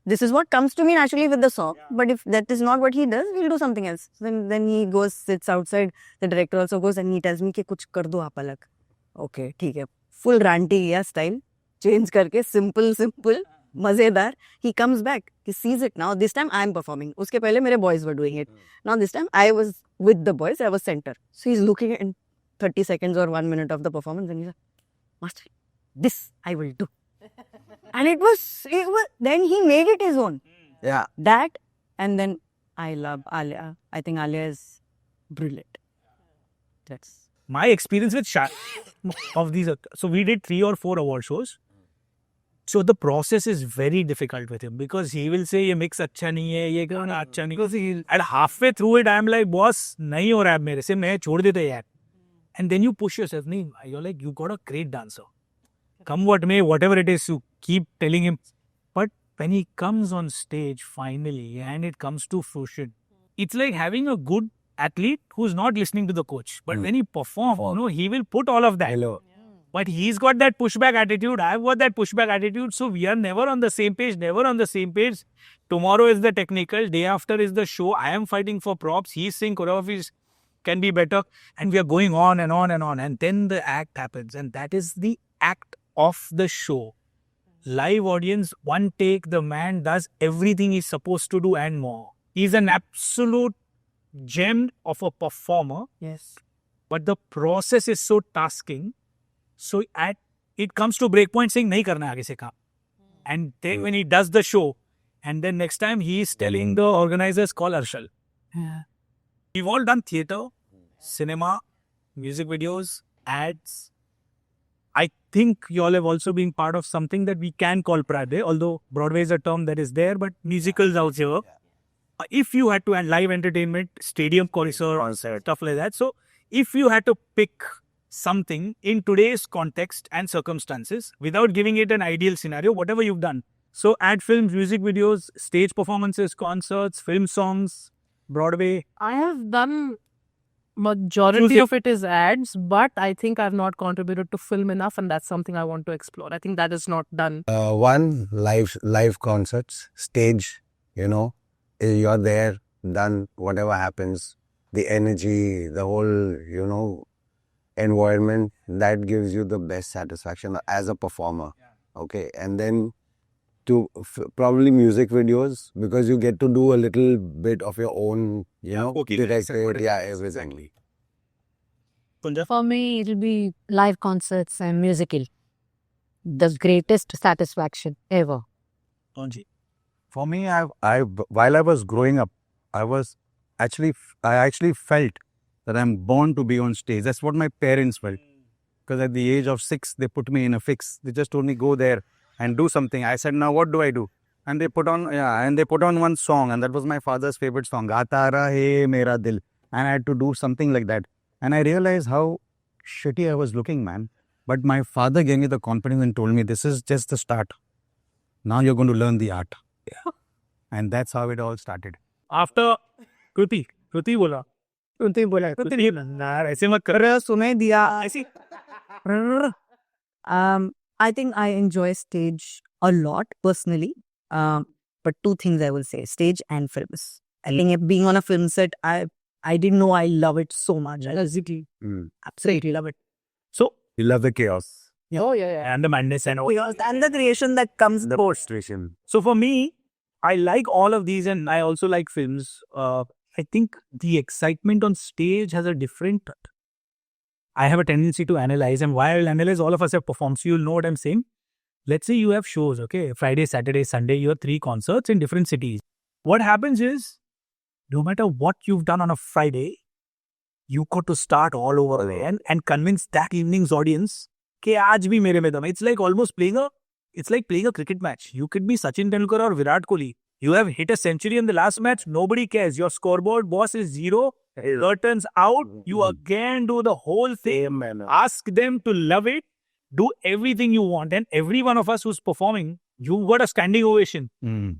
This is what comes to me naturally with the song. But if that is not what he does, we'll do something else. Then he goes, sits outside. The director also goes and he tells me कि कुछ कर दो आप अलग. Okay, ठीक है. Full ranty या style. Change करके simple, मजेदार. He comes back. He sees it now. This time I'm performing. उसके पहले मेरे boys were doing it. Now this time I was with the boys. I was center. So he's looking in 30 seconds or 1 minute of the performance and he's like, "Master, this I will do." And it was, then he made it his own. Yeah. That, and then I love Alia. I think Alia is brilliant. That's My experience with of these, so we did 3 or 4 award shows. So the process is very difficult with him because he will say ये mix अच्छा नहीं है, ये गाना अच्छा नहीं. Because at halfway through it, I'm like, boss, नहीं हो रहा है मेरे से, मैं छोड़ देते यार. And then you push yourself. नहीं, you're like, you got a great dancer. Come what may, whatever it is, you keep telling him. But when he comes on stage finally and it comes to fruition, it's like having a good athlete who's not listening to the coach. But when he performs, he will put all of that. Hello. But he's got that pushback attitude. I've got that pushback attitude. So we are never on the same page, Tomorrow is the technical, day after is the show. I am fighting for props. He's saying choreographies can be better. And we are going on and on and on. And then the act happens. And that is the act of the show. Live audience, one take, the man does everything he's supposed to do and more. He's an absolute gem of a performer. yes. But the process is so tasking. So it comes to breakpoint saying nahi karna hai aage se kaam. And then when he does the show, and then next time he is telling the organizers, call Arshal. Yeah. We've all done theatre, cinema, music videos, ads. I think you all have also been part of something that we can call Prade, although Broadway is a term that is there, but musicals out here. If you had to, and live entertainment, stadium concert, stuff like that. So if you had to pick something in today's context and circumstances, without giving it an ideal scenario, whatever you've done. So ad films, music videos, stage performances, concerts, film songs, Broadway. I have done majority Choose of it is ads, but I think I've not contributed to film enough, and that's something I want to explore. I think that is not done. One, live concerts, stage, you're there, done, whatever happens, the energy, the whole, environment, that gives you the best satisfaction as a performer. Okay. And then to probably music videos, because you get to do a little bit of your own, directed, everything. Kunja? For me, it'll be live concerts and musical. The greatest satisfaction ever. Onji. For me, while I was growing up, I actually felt that I'm born to be on stage. That's what my parents felt. Because at the age of 6, they put me in a fix. They just told me go there and do something. I said, now what do I do? And they put on one song, and that was my father's favorite song, Gaata Rahe Mera Dil. And I had to do something like that. And I realized how shitty I was looking, man. But my father gave me the confidence and told me, this is just the start. Now you're going to learn the art. Yeah. And that's how it all started. After Kruti बोला. Kunti bola. Kruti नहीं बोलना यार, ऐसे मत कर. सुनाई दिया. ऐसी. I think I enjoy stage a lot personally. But two things I will say: stage and films. I think being on a film set, I didn't know I love it so much. I absolutely love it. So, You love the chaos. Oh, yeah. and the madness and all. And the creation that comes post. So for me, I like all of these, and I also like films. I think the excitement on stage has a different. I have a tendency to analyze, and while analyze, all of us have performed. So you'll know what I'm saying. Let's say you have shows, okay? Friday, Saturday, Sunday, you have 3 concerts in different cities. What happens is, no matter what you've done on a Friday, you got to start all over again and convince that evening's audience कि आज भी मेरे में दम है. It's like almost playing a cricket match. You could be Sachin Tendulkar or Virat Kohli. You have hit a century in the last match. Nobody cares. Your scoreboard boss is 0. Curtains out. You again do the whole thing. Ask them to love it. Do everything you want. And every one of us who's performing, you got a standing ovation.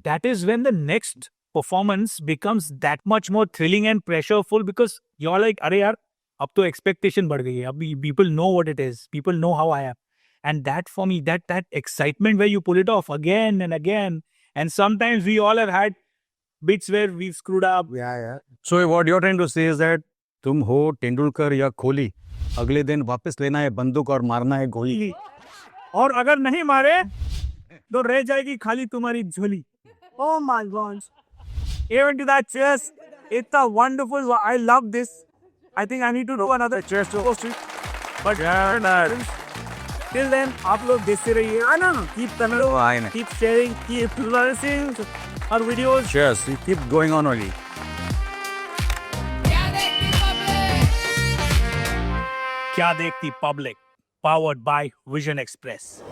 That is when the next performance becomes that much more thrilling and pressureful, because you're like, अरे यार, अब तो expectation बढ़ गई है. अब people know what it is. People know how I am. And that for me, that excitement where you pull it off again and again. And sometimes we all have had bits where we've screwed up. Yeah. So what you're trying to say is that तुम हो तेंदुलकर या कोहली, अगले दिन वापस लेना है बंदूक और मारना है गोली. और अगर नहीं मारे तो रह जाएगी खाली तुम्हारी झोली. Oh my God. Even to that, cheers. It's a wonderful. I love this. I think I need to do another cheers to post it. But till then, आप लोग देखते रहिए. Keep Tamil, keep sharing, keep listening our videos. Cheers. You keep going on only. क्या देखती public, powered by Vision Express.